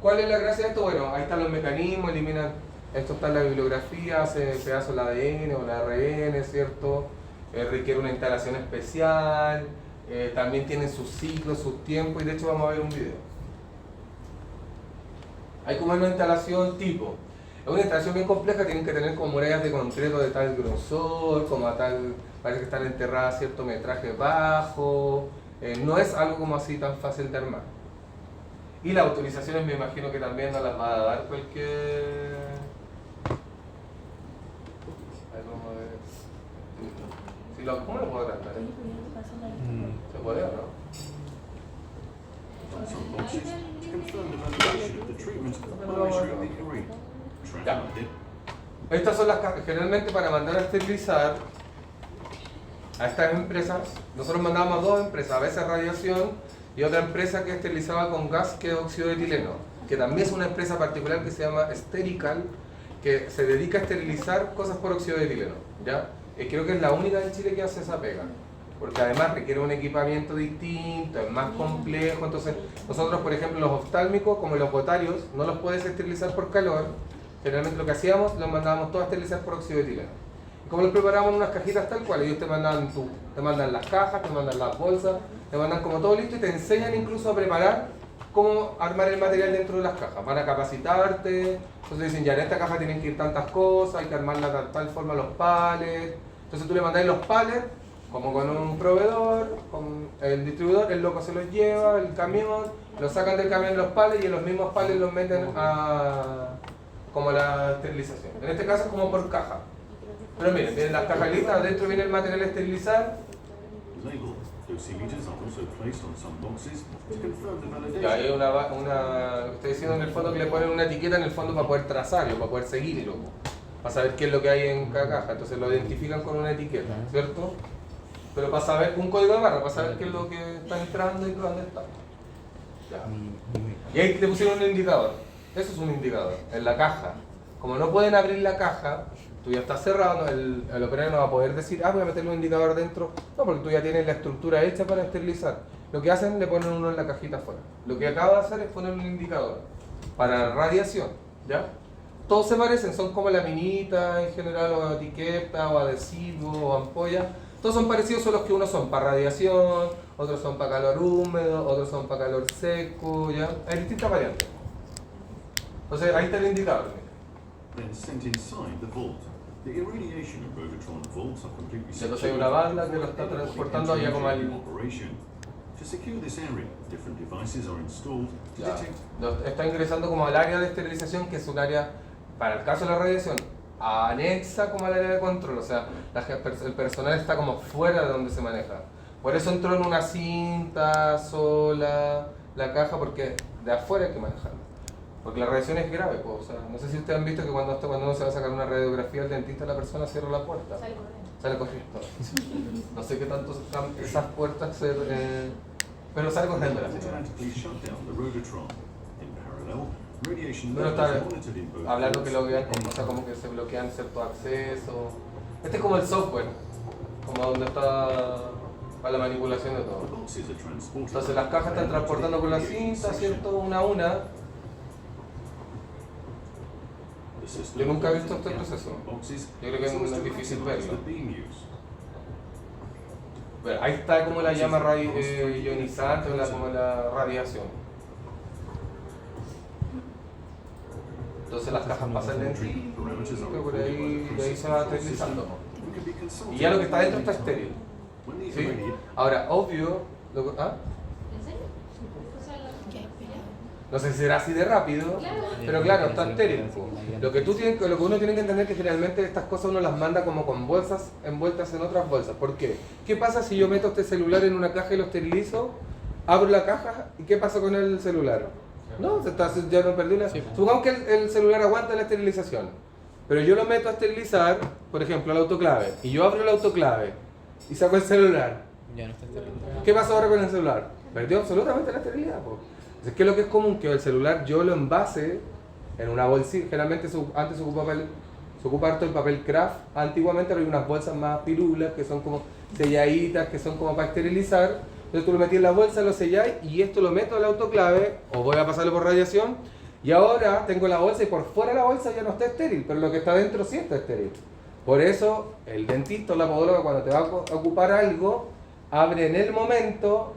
¿Cuál es la gracia de esto? Bueno, ahí están los mecanismos, eliminan, esto está en la bibliografía, hace pedazos del ADN o el ARN, ¿cierto? Requiere una instalación especial, también tienen sus ciclos, sus tiempos, y de hecho vamos a ver un video. Hay como una instalación tipo. Es una instalación bien compleja, tienen que tener como murallas de concreto de tal grosor, como a tal, parece que están enterradas a cierto metraje bajo. No es algo como así tan fácil de armar. Y las autorizaciones me imagino que también no las va a dar cualquier... ¿Cómo lo puedo tratar? ¿Se puede o no? Ya. Estas son las cajas, generalmente para mandar a esterilizar a estas empresas. Nosotros mandábamos a 2 empresas, a veces radiación y otra empresa que esterilizaba con gas, que es óxido de etileno, que también es una empresa particular que se llama Sterical, que se dedica a esterilizar cosas por óxido de etileno, ¿ya? Creo que es la única en Chile que hace esa pega, porque además requiere un equipamiento distinto, es más complejo. Entonces nosotros, por ejemplo, los oftálmicos, como los gotarios, no los puedes esterilizar por calor. Generalmente lo que hacíamos, los mandábamos todos a esterilizar por óxido de etileno. Y como los preparábamos en unas cajitas tal cual, ellos te mandan las cajas, te mandan las bolsas, te mandan como todo listo y te enseñan incluso a preparar cómo armar el material dentro de las cajas. Van a capacitarte, entonces dicen, ya en esta caja tienen que ir tantas cosas, hay que armarla de tal forma los palets. Entonces tú le mandas los palets, como con un proveedor, con el distribuidor, el loco se los lleva, el camión, los sacan del camión los palets y en los mismos palets los meten como la esterilización. En este caso es como por caja. Pero miren, vienen las cajas listas, adentro viene el material a esterilizar. Y hay estoy diciendo en el fondo que le ponen una etiqueta en el fondo para poder trazarlo, para poder seguirlo, para saber qué es lo que hay en cada caja. Entonces lo identifican con una etiqueta, ¿cierto? Pero para saber, un código de barra, para saber qué es lo que está entrando y dónde está. Ya. Y ahí le pusieron un indicador. Eso es un indicador, en la caja. Como no pueden abrir la caja, Tú ya estás cerrado, ¿no? El operario no va a poder decir, voy a meterle un indicador dentro. No, porque tú ya tienes la estructura hecha para esterilizar. Lo que hacen, le ponen uno en la cajita afuera. Lo que acaba de hacer es poner un indicador para radiación, ¿ya? Todos se parecen, son como laminitas en general, o etiqueta, o adhesivo, o ampolla. Todos son parecidos, solo que unos son para radiación, otros son para calor húmedo, otros son para calor seco, ¿ya? Hay distintas variantes. Entonces ahí está el indicador. Then sent inside the vault. The irradiation of Rhodotron vaults are completely Entonces hay una banda que lo está transportando allá como al... operation. To secure this area, different devices are installed to Ya. detect. Lo está ingresando como al área de esterilización, que es un área, para el caso de la radiación, anexa como al área de control. O sea, el personal está como fuera de donde se maneja. Por eso entró en una cinta sola la caja, porque de afuera hay que manejarla. Porque la radiación es grave, pues. O sea, no sé si ustedes han visto que cuando uno se va a sacar una radiografía, el dentista, la persona cierra la puerta. Sale corriendo. Sale corriendo. No sé qué tanto están esas puertas, pero sale corriendo la señora. Automatically shut down the Rhodotron. In parallel, radiation Bueno, levels está are monitored in both hablando que lo vaults. vean como, o sea, como que se bloquean ciertos accesos. Este es como el software, como donde está para la manipulación de The todo. boxes are transported. Entonces las cajas están transportando por la cinta, ¿cierto? Una a una. The system Yo nunca he visto operates este gas proceso. boxes Yo creo que so as es to difícil maximize verlo. the beam use. Pero ahí está como la llama ionizante, como la radiación. Entonces las cajas pasan lentito, por ahí, de ahí se va esterilizando. We can be consulted Y ya lo que está dentro está estéril. when these ¿Sí? are ready. Ahora, obvio, ¿En serio? O sea, Qué esperado. no sé si será así de rápido, claro. pero claro, está estéril. Lo que uno tiene que entender es que generalmente estas cosas uno las manda como con bolsas envueltas en otras bolsas. ¿Por qué? ¿Qué pasa si yo meto este celular en una caja y lo esterilizo? Abro la caja y ¿qué pasa con el celular? No, ya no perdí la... Sí. Supongamos que el celular aguanta la esterilización, pero yo lo meto a esterilizar, por ejemplo, el autoclave, y yo abro el autoclave y saco el celular. Ya no está estéril. ¿Qué pasa ahora con el celular? Perdió absolutamente la esterilidad. Po. Entonces, ¿qué es lo que es común? Que el celular yo lo envase en una bolsita. Generalmente antes se ocupa harto el papel craft. Antiguamente había unas bolsas más pirulas que son como selladitas, que son como para esterilizar. Entonces tú lo metí en la bolsa, lo selláis y esto lo meto al autoclave o voy a pasarlo por radiación. Y ahora tengo la bolsa y por fuera de la bolsa ya no está estéril, pero lo que está dentro sí está estéril. Por eso el dentista o la podóloga cuando te va a ocupar algo, abre en el momento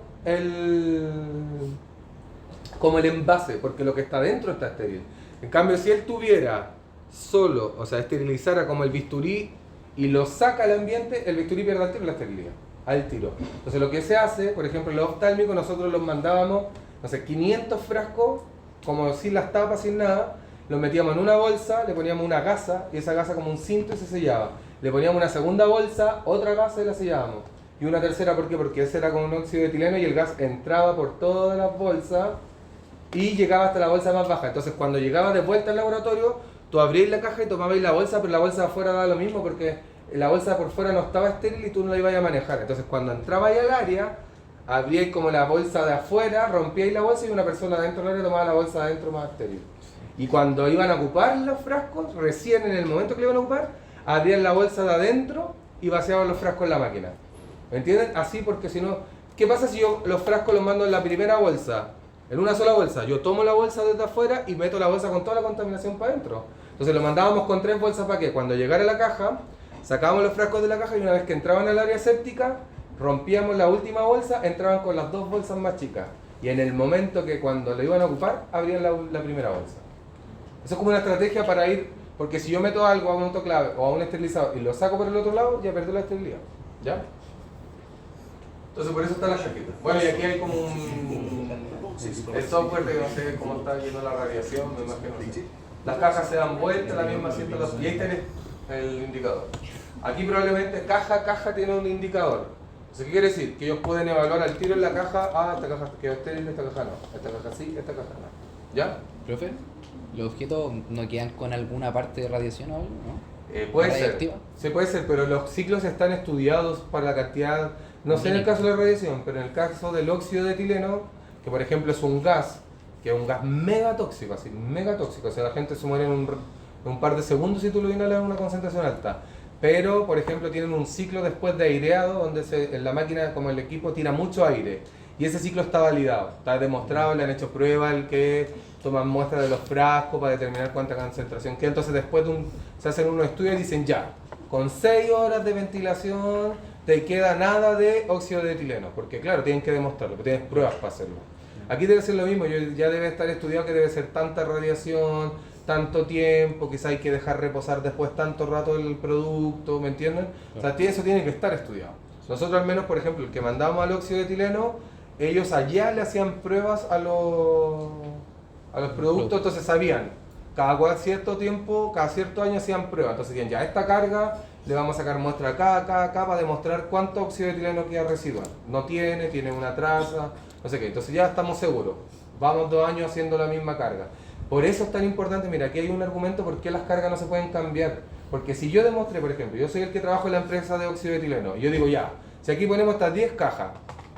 como el envase, porque lo que está dentro está estéril. En cambio, si él tuviera solo, o sea, esterilizara como el bisturí y lo saca al ambiente, el bisturí pierde al tiro la esterilidad, al tiro. Entonces lo que se hace, por ejemplo, en los oftálmicos nosotros los mandábamos, no sé, 500 frascos, como sin las tapas, sin nada, los metíamos en una bolsa, le poníamos una gasa, y esa gasa como un cinto y se sellaba. Le poníamos una segunda bolsa, otra gasa y la sellábamos. Y una tercera, ¿por qué? Porque ese era con un óxido de etileno y el gas entraba por todas las bolsas y llegaba hasta la bolsa más baja. Entonces cuando llegaba de vuelta al laboratorio, tú abrías la caja y tomabais la bolsa, pero la bolsa de afuera daba lo mismo porque la bolsa por fuera no estaba estéril y tú no la ibas a manejar. Entonces cuando entrabais al área, abríais como la bolsa de afuera, rompíais la bolsa y una persona dentro del área tomaba la bolsa de adentro más estéril. Y cuando iban a ocupar los frascos, recién en el momento que lo iban a ocupar, abrían la bolsa de adentro y vaciaban los frascos en la máquina. ¿Me entienden? Así, porque si no, ¿qué pasa si yo los frascos los mando en la primera bolsa? En una sola bolsa. Yo tomo la bolsa desde afuera y meto la bolsa con toda la contaminación para adentro. Entonces lo mandábamos con 3 bolsas para que cuando llegara la caja, sacábamos los frascos de la caja y una vez que entraban al área séptica, rompíamos la última bolsa, entraban con las 2 bolsas más chicas. Y en el momento que cuando lo iban a ocupar, abrían la primera bolsa. Eso es como una estrategia para ir, porque si yo meto algo a un autoclave o a un esterilizador y lo saco por el otro lado, ya perdí la esterilidad. ¿Ya? Entonces por eso está la chaqueta. Bueno, y aquí hay como el software de no sé cómo está yendo la radiación, me imagino. Las cajas se dan vueltas, la misma sienta y ahí tenés el indicador. Aquí probablemente caja tiene un indicador. Entonces, ¿qué quiere decir? Que ellos pueden evaluar al tiro en la caja, esta caja quedó estéril, esta caja no, esta caja sí, esta caja no. ¿Ya? Profe, ¿los objetos no quedan con alguna parte de radiación o algo, no? Puede ser, ¿Radiactiva? sí puede ser, pero los ciclos están estudiados para la cantidad, no sé en el caso de la radiación, pero en el caso del óxido de etileno, que por ejemplo es un gas, que es un gas mega tóxico, así, mega tóxico, o sea la gente se muere en en un par de segundos si tú lo inhalas en una concentración alta. Pero, por ejemplo, tienen un ciclo después de aireado donde en la máquina, como el equipo, tira mucho aire. Y ese ciclo está validado, está demostrado, le han hecho pruebas, el que toman muestras de los frascos para determinar cuánta concentración queda. Entonces después se hacen unos estudios y dicen ya, con 6 horas de ventilación te queda nada de óxido de etileno. Porque claro, tienen que demostrarlo, porque tienes pruebas para hacerlo. Aquí debe ser lo mismo, ya debe estar estudiado que debe ser tanta radiación, tanto tiempo, quizá hay que dejar reposar después tanto rato el producto, ¿me entienden? O sea, eso tiene que estar estudiado. Nosotros al menos, por ejemplo, el que mandamos al óxido de etileno, ellos allá le hacían pruebas a los productos, entonces sabían, cada cierto tiempo, cada cierto año hacían pruebas, entonces decían, ya esta carga, le vamos a sacar muestra acá, para demostrar cuánto óxido de etileno queda residual. No tiene una traza, no sé qué, entonces ya estamos seguros, vamos 2 años haciendo la misma carga. Por eso es tan importante, mira, aquí hay un argumento por qué las cargas no se pueden cambiar, porque si yo demostré, por ejemplo, yo soy el que trabajo en la empresa de óxido de etileno, y yo digo ya, si aquí ponemos estas 10 cajas,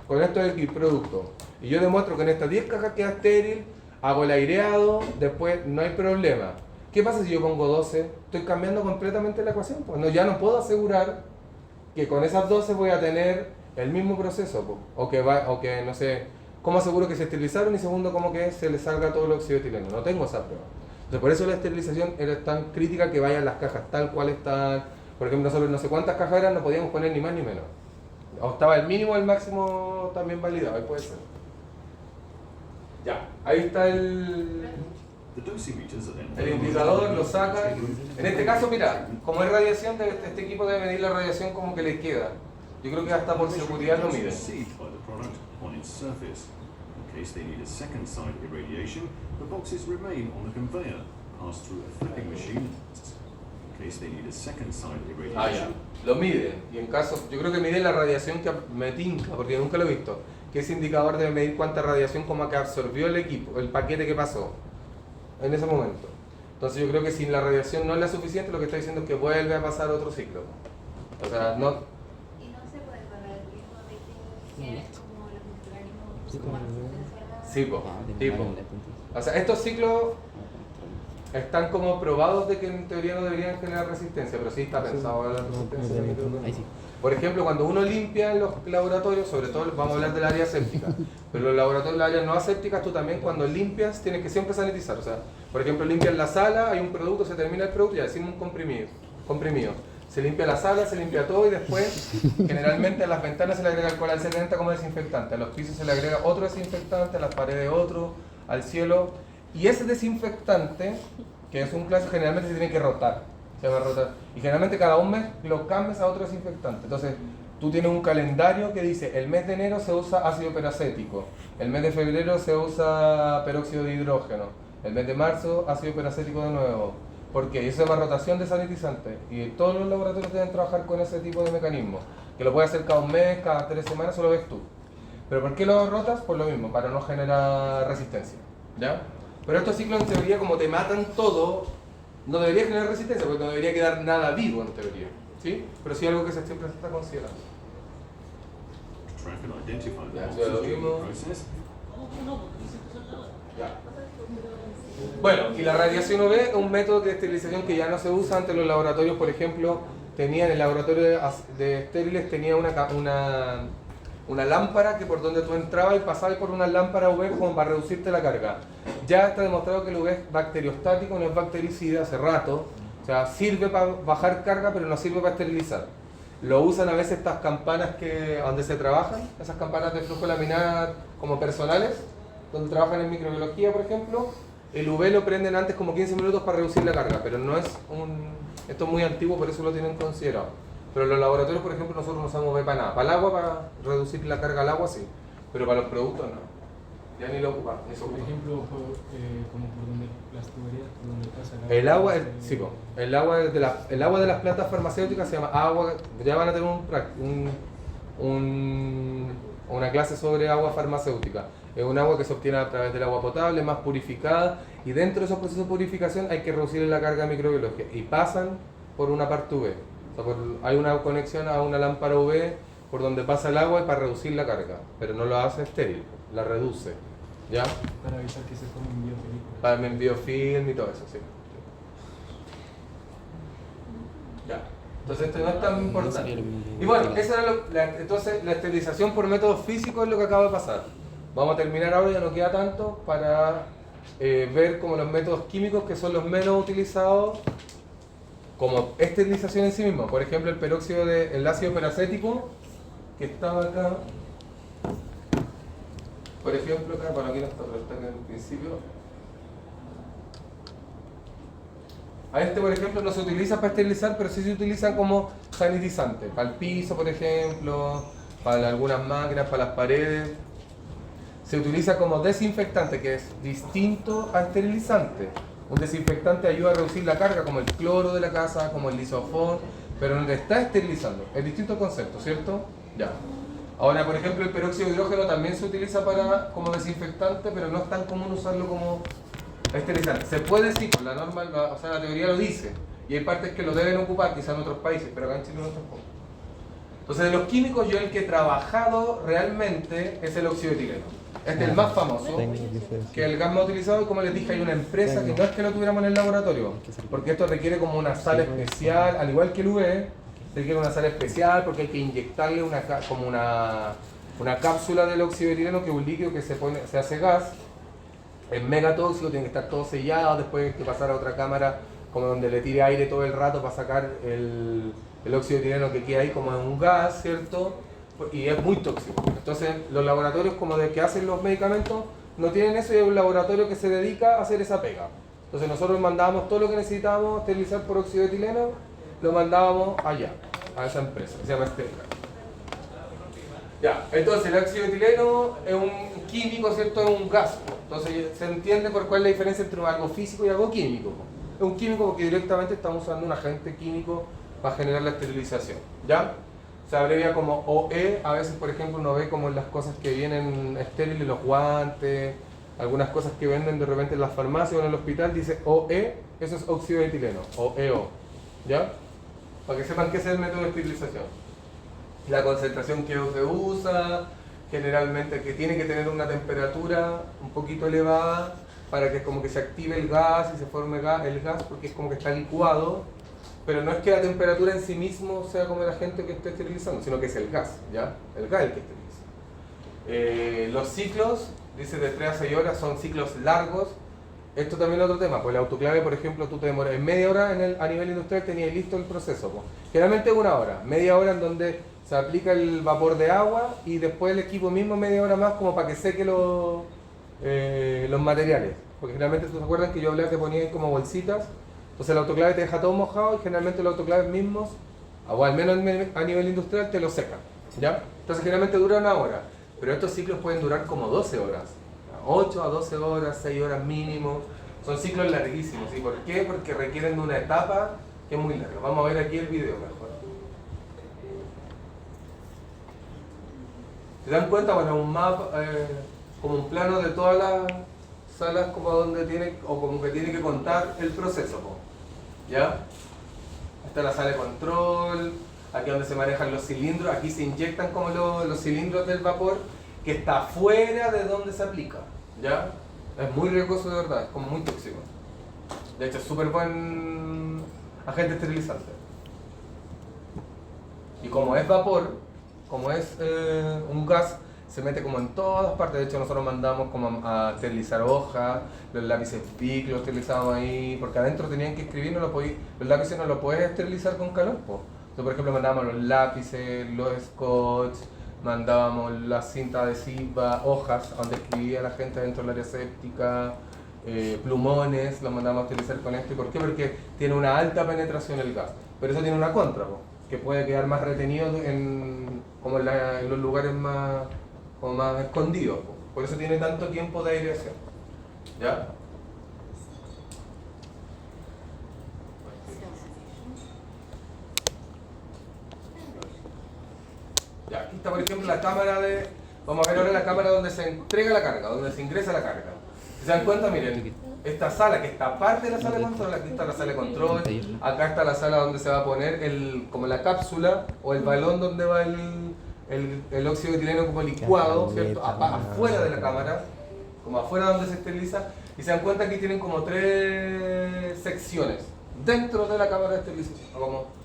con esto es el producto, y yo demuestro que en estas 10 cajas queda estéril, hago el aireado, después no hay problema. ¿Qué pasa si yo pongo 12? Estoy cambiando completamente la ecuación, pues no, ya no puedo asegurar que con esas 12 voy a tener el mismo proceso, pues, o que no sé, ¿cómo aseguro que se esterilizaron? Y segundo, ¿cómo que se les salga todo el óxido de etileno? No tengo esa prueba. Entonces por eso la esterilización era tan crítica, que vayan las cajas tal cual están. Por ejemplo, nosotros no sé cuántas cajas eran, no podíamos poner ni más ni menos. O estaba el mínimo o el máximo también validado, ahí puede ser. Ya, ahí está el indicador, lo saca. En este caso, mira, como es radiación, este equipo debe medir la radiación como que le queda. Yo creo que hasta por seguridad lo miden. On its surface. In case they need a second side irradiation, the boxes remain on the conveyor, pass through a flipping machine. In case they need a second side irradiation. Lo miden, y en caso, yo creo que miden la radiación que me tinca, porque nunca lo he visto, que ese indicador debe medir cuánta radiación como que absorbió el equipo, el paquete que pasó en ese momento. Entonces yo creo que si la radiación no es la suficiente, lo que está diciendo es que vuelve a pasar otro ciclo. O sea, no... Y no se puede correr el riesgo de que sea como los microorganismos Sí, tipo. O sea, estos ciclos están como probados de que en teoría no deberían generar resistencia, pero sí está pensado la resistencia. Por ejemplo, cuando uno limpia en los laboratorios, sobre todo vamos a hablar del área aséptica, pero en los laboratorios, las áreas no asépticas, tú también cuando limpias tienes que siempre sanitizar. O sea, por ejemplo, limpias la sala, hay un producto, se termina el producto, ya decimos un comprimido. Se limpia la sala, se limpia todo y después generalmente a las ventanas se le agrega alcohol al 70 como desinfectante, a los pisos se le agrega otro desinfectante, a las paredes otro, al cielo. Y ese desinfectante, que es un clásico, generalmente se tiene que rotar. Se va a rotar. Y generalmente cada un mes lo cambias a otro desinfectante. Entonces tú tienes un calendario que dice el mes de enero se usa ácido peracético, el mes de febrero se usa peróxido de hidrógeno, el mes de marzo ácido peracético de nuevo. Porque eso se llama rotación de sanitizantes y todos los laboratorios deben trabajar con ese tipo de mecanismo, que lo puedes hacer cada un mes, cada 3 semanas, solo ves tú. ¿Pero por qué lo rotas? Por lo mismo, para no generar resistencia, ¿ya? Pero estos ciclos en teoría, como te matan todo, no debería generar resistencia, porque no debería quedar nada vivo en teoría, ¿sí? Pero sí algo que siempre se está considerando. Track and identify the Ya, boxes lo during mismo. the process. Ya. Bueno, y la radiación UV es un método de esterilización que ya no se usa. Ante los laboratorios, por ejemplo, el laboratorio de estériles tenía una lámpara que por donde tú entrabas y pasabas por una lámpara UV como para reducirte la carga. Ya está demostrado que el UV es bacteriostático, no es bactericida hace rato. O sea, sirve para bajar carga, pero no sirve para esterilizar. Lo usan a veces estas campanas donde se trabajan, esas campanas de flujo laminar como personales, donde trabajan en microbiología, por ejemplo. El UV lo prenden antes como 15 minutos para reducir la carga, pero no es esto es muy antiguo, por eso lo tienen considerado. Pero en los laboratorios, por ejemplo, nosotros no usamos UV para nada. Para el agua, para reducir la carga al agua, sí, pero para los productos no. Ya ni lo ocupamos. Por ejemplo, como por donde las tuberías, por donde pasa el agua, sí, el agua de las plantas farmacéuticas se llama agua. Ya van a tener una clase sobre agua farmacéutica. Es un agua que se obtiene a través del agua potable, más purificada, y dentro de esos procesos de purificación hay que reducir la carga microbiológica y pasan por una parte UV. O sea, hay una conexión a una lámpara UV por donde pasa el agua para reducir la carga, pero no lo hace estéril, la reduce. ¿Ya? Para evitar que se formen biofilm. Para el biofilm y todo eso, sí. Ya. Entonces esto no es tan No sería importante. lo mismo que Y bueno, la- eso era entonces la esterilización por método físico es lo que acaba de pasar. Vamos a terminar ahora, ya no queda tanto, para ver como los métodos químicos que son los menos utilizados como esterilización en sí mismo. Por ejemplo, el ácido peracético, que estaba acá. Por ejemplo, acá, bueno, aquí no está, pero está acá en el principio. A este, por ejemplo, no se utiliza para esterilizar, pero sí se utiliza como sanitizante. Para el piso, por ejemplo, para algunas máquinas, para las paredes. Se utiliza como desinfectante, que es distinto a esterilizante. Un desinfectante ayuda a reducir la carga, como el cloro de la casa, como el lisofón, pero no te está esterilizando. Es distinto concepto, ¿cierto? Ya. Ahora, por ejemplo, el peróxido de hidrógeno también se utiliza como desinfectante, pero no es tan común usarlo como esterilizante. Se puede, sí, por la norma, o sea, la teoría lo dice. Y hay partes que lo deben ocupar, quizás en otros países, pero acá en Chile no tampoco. Entonces, de los químicos, yo el que he trabajado realmente es el óxido de etileno. Este es el más famoso, que el gas más utilizado, y como les dije, hay una empresa que no es que lo tuviéramos en el laboratorio, porque esto requiere como una sal especial, al igual que el UV, requiere una sal especial porque hay que inyectarle una cápsula del óxido de etileno, que es un líquido que se hace gas, es mega tóxico, tiene que estar todo sellado, después hay que pasar a otra cámara como donde le tire aire todo el rato para sacar el óxido de etileno que queda ahí como en un gas, ¿cierto? Y es muy tóxico. Entonces los laboratorios como de que hacen los medicamentos no tienen eso, y hay un laboratorio que se dedica a hacer esa pega. Entonces nosotros mandábamos todo lo que necesitábamos esterilizar por óxido de etileno, lo mandábamos allá, a esa empresa, que se llama Estética. Ya, entonces el óxido de etileno es un químico, ¿cierto? Es un gas. Entonces se entiende por cuál es la diferencia entre algo físico y algo químico. Es un químico porque directamente estamos usando un agente químico para generar la esterilización. ¿Ya? Se abrevia como OE. A veces, por ejemplo, uno ve como en las cosas que vienen estériles, los guantes, algunas cosas que venden de repente en las farmacias o en el hospital, dice OE, eso es óxido de etileno, OEO. ¿Ya? Para que sepan qué es el método de esterilización. La concentración que se usa, generalmente que tiene que tener una temperatura un poquito elevada para que como que se active el gas y se forme el gas, porque es como que está licuado, pero no es que la temperatura en sí mismo sea como la gente que esté esterilizando, sino que es el gas, ¿ya? El gas es el que esteriliza. Los ciclos, dice de 3 a 6 horas, son ciclos largos. Esto también es otro tema, pues el autoclave, por ejemplo, tú te demoras en media hora a nivel industrial, tenías listo el proceso. Pues. Generalmente 1 hora, media hora en donde se aplica el vapor de agua y después el equipo mismo media hora más como para que seque los materiales. Porque generalmente, ¿tú te acuerdas que yo hablaba que ponían como bolsitas? Entonces el autoclave te deja todo mojado y generalmente los autoclaves mismos, o al menos a nivel industrial, te lo secan. ¿Ya? Entonces generalmente dura 1 hora, pero estos ciclos pueden durar como 12 horas. 8 a 12 horas, 6 horas mínimo. Son ciclos larguísimos. ¿Y por qué? Porque requieren de una etapa que es muy larga. Vamos a ver aquí el video mejor. ¿Se dan cuenta? Bueno, un mapa, como un plano de todas las salas como donde tiene, o como que tiene que contar el proceso. ¿Ya? Esta es la sala de control, aquí donde se manejan los cilindros, aquí se inyectan como los cilindros del vapor, que está fuera de donde se aplica. ¿Ya? Es muy riesgoso de verdad, es como muy tóxico. De hecho, es súper buen agente esterilizante. Y como es vapor, como es un gas, se mete como en todas partes. De hecho, nosotros mandamos como a esterilizar hojas, los lápices Bic los esterilizábamos ahí, porque adentro tenían que escribir, los lápices no los puedes esterilizar con calor. Entonces, por ejemplo, mandábamos los lápices, los scotch, mandábamos la cinta adhesiva, hojas donde escribía la gente dentro del área séptica, plumones, los mandábamos a esterilizar con esto. ¿Y por qué? Porque tiene una alta penetración el gas, pero eso tiene una contra, que puede quedar más retenido en los lugares más escondidos, por eso tiene tanto tiempo de aireación. ¿Ya? Ya, aquí está por ejemplo la cámara vamos a ver ahora la cámara donde se entrega la carga, donde se ingresa la carga. Si se dan cuenta, miren, esta sala que está aparte de la sala de control, aquí está la sala de control, acá está la sala donde se va a poner como la cápsula o el balón donde va el óxido de etileno como licuado, ¿cierto? Afuera de la cámara, como afuera donde se esteriliza, y se dan cuenta que tienen como 3 secciones dentro de la cámara de esterilización,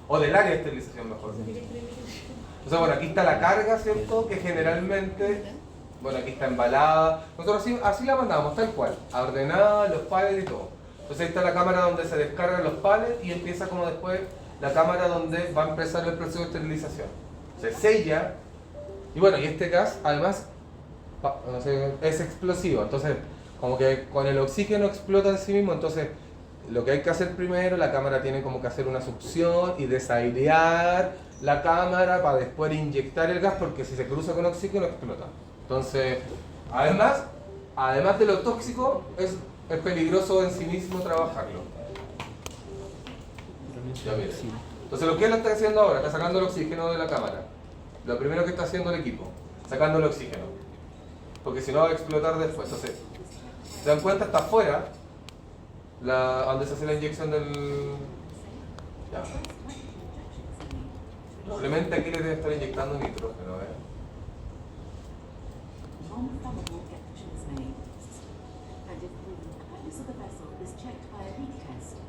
o del área de esterilización mejor. Entonces, bueno, aquí está la carga, ¿cierto? Que generalmente, bueno, aquí está embalada. Nosotros así la mandamos, tal cual, ordenada, los pallets y todo. Entonces ahí está la cámara donde se descargan los pallets y empieza como después la cámara donde va a empezar el proceso de esterilización. Se sella y bueno, y este gas además no sé, es explosivo, entonces como que con el oxígeno explota en sí mismo, entonces lo que hay que hacer primero, la cámara tiene como que hacer una succión y desairear la cámara para después inyectar el gas, porque si se cruza con oxígeno explota. Entonces, además de lo tóxico, es peligroso en sí mismo trabajarlo. Ya mire. Entonces, lo que él está haciendo ahora, está sacando el oxígeno de la cámara. Lo primero que está haciendo el equipo, sacando el oxígeno. Porque si no va a explotar después. Entonces, ¿se dan cuenta? Está afuera, donde se hace la inyección del... Ya. Probablemente aquí le debe estar inyectando nitrógeno, Non-flammable detection is made, and if proven the purpose of the vessel is checked by a leak test,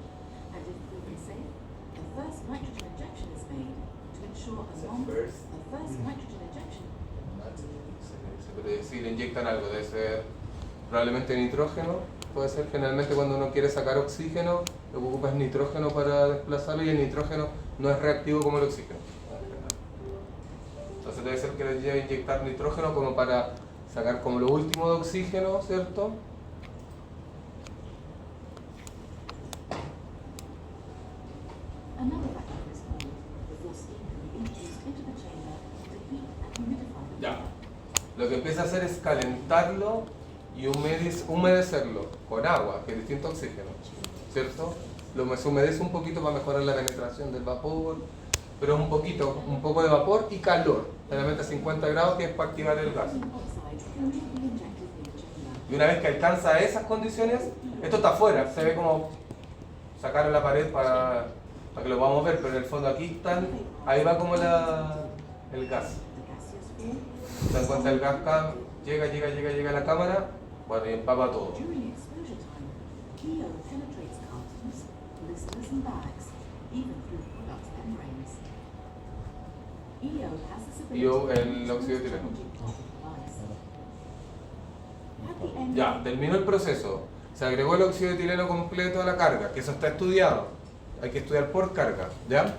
and if proven safe, the first nitrogen injection is made to ensure a first nitrogen injection. Si le inyectan algo, debe ser probablemente nitrógeno, puede ser generalmente cuando uno quiere sacar oxígeno, lo que ocupa es nitrógeno para desplazarlo y el nitrógeno no es reactivo como el oxígeno. Entonces debe ser que le lleve a inyectar nitrógeno como para sacar como lo último de oxígeno, ¿cierto? Another vacuum is formed before steam can be introduced into the chamber to heat and humidify the Ya. water. Lo que empieza a hacer es calentarlo y humedecerlo con agua, que es distinto a oxígeno, ¿cierto? Se humedece un poquito para mejorar la penetración del vapor, pero es un poco de vapor y calor, generalmente a 50 grados, que es para activar el gas. Oxide can then be injected in the chamber. Y una vez que alcanza esas condiciones, esto está afuera, se ve como sacaron la pared para que lo podamos ver, pero en el fondo aquí ahí va como el gas. The gaseous form. Se dan cuenta, el gas llega a la cámara, bueno, y empapa todo. During exposure time, EO penetrates cartons, blisters and bags, even through product membranes. EO has this ability EO, el to óxido de etileno. device. At the end, Ya, terminó el proceso. Se agregó el óxido de etileno completo a la carga, que eso está estudiado. Hay que estudiar por carga, ¿ya?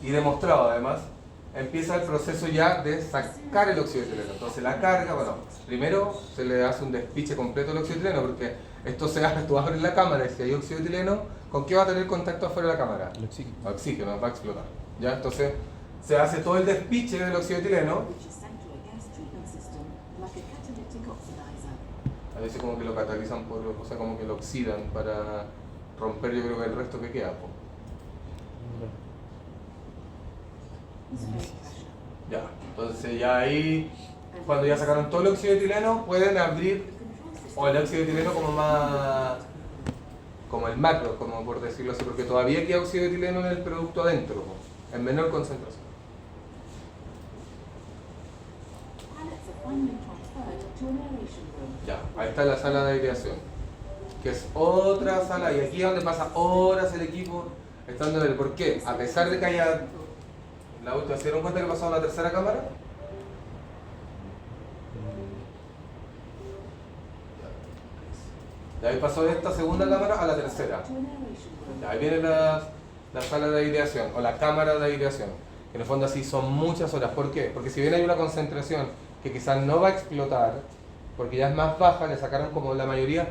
Y demostrado además. Empieza el proceso ya de sacar el óxido de etileno. Entonces la carga, bueno, primero se le hace un despiche completo del óxido de etileno, porque esto se hace, tú abres la cámara y si hay óxido de etileno, ¿con qué va a tener contacto afuera de la cámara? El oxígeno. Oxígeno, va a explotar. ¿Ya? Entonces se hace todo el despiche del óxido de etileno. which is sent to a gas treatment system like a catalytic oxidizer. A veces como que lo catalizan o sea, como que lo oxidan para romper, yo creo que el resto que queda, po. Atmospheric pressure. Ya, entonces ya ahí, cuando ya sacaron todo el óxido de etileno, pueden abrir, The control system o el óxido de etileno como más, como el macro, como por decirlo así, porque todavía queda óxido de etileno en el producto adentro, po, en menor concentración. pallets are finally transferred to an aeration room. Ya, ahí está la sala de aireación, que es otra sala, y aquí es donde pasa horas el equipo estando en el... ¿Por qué? A pesar de que haya... La última, ¿se dieron cuenta que pasó a la tercera cámara? Ya, ahí pasó de esta segunda cámara a la tercera. To an aeration room. Ya, ahí viene la sala de aireación, o la cámara de aireación, que en el fondo así son muchas horas. ¿Por qué? Porque si bien hay una concentración que quizás no va a explotar, porque ya es más baja, le sacaron como la mayoría,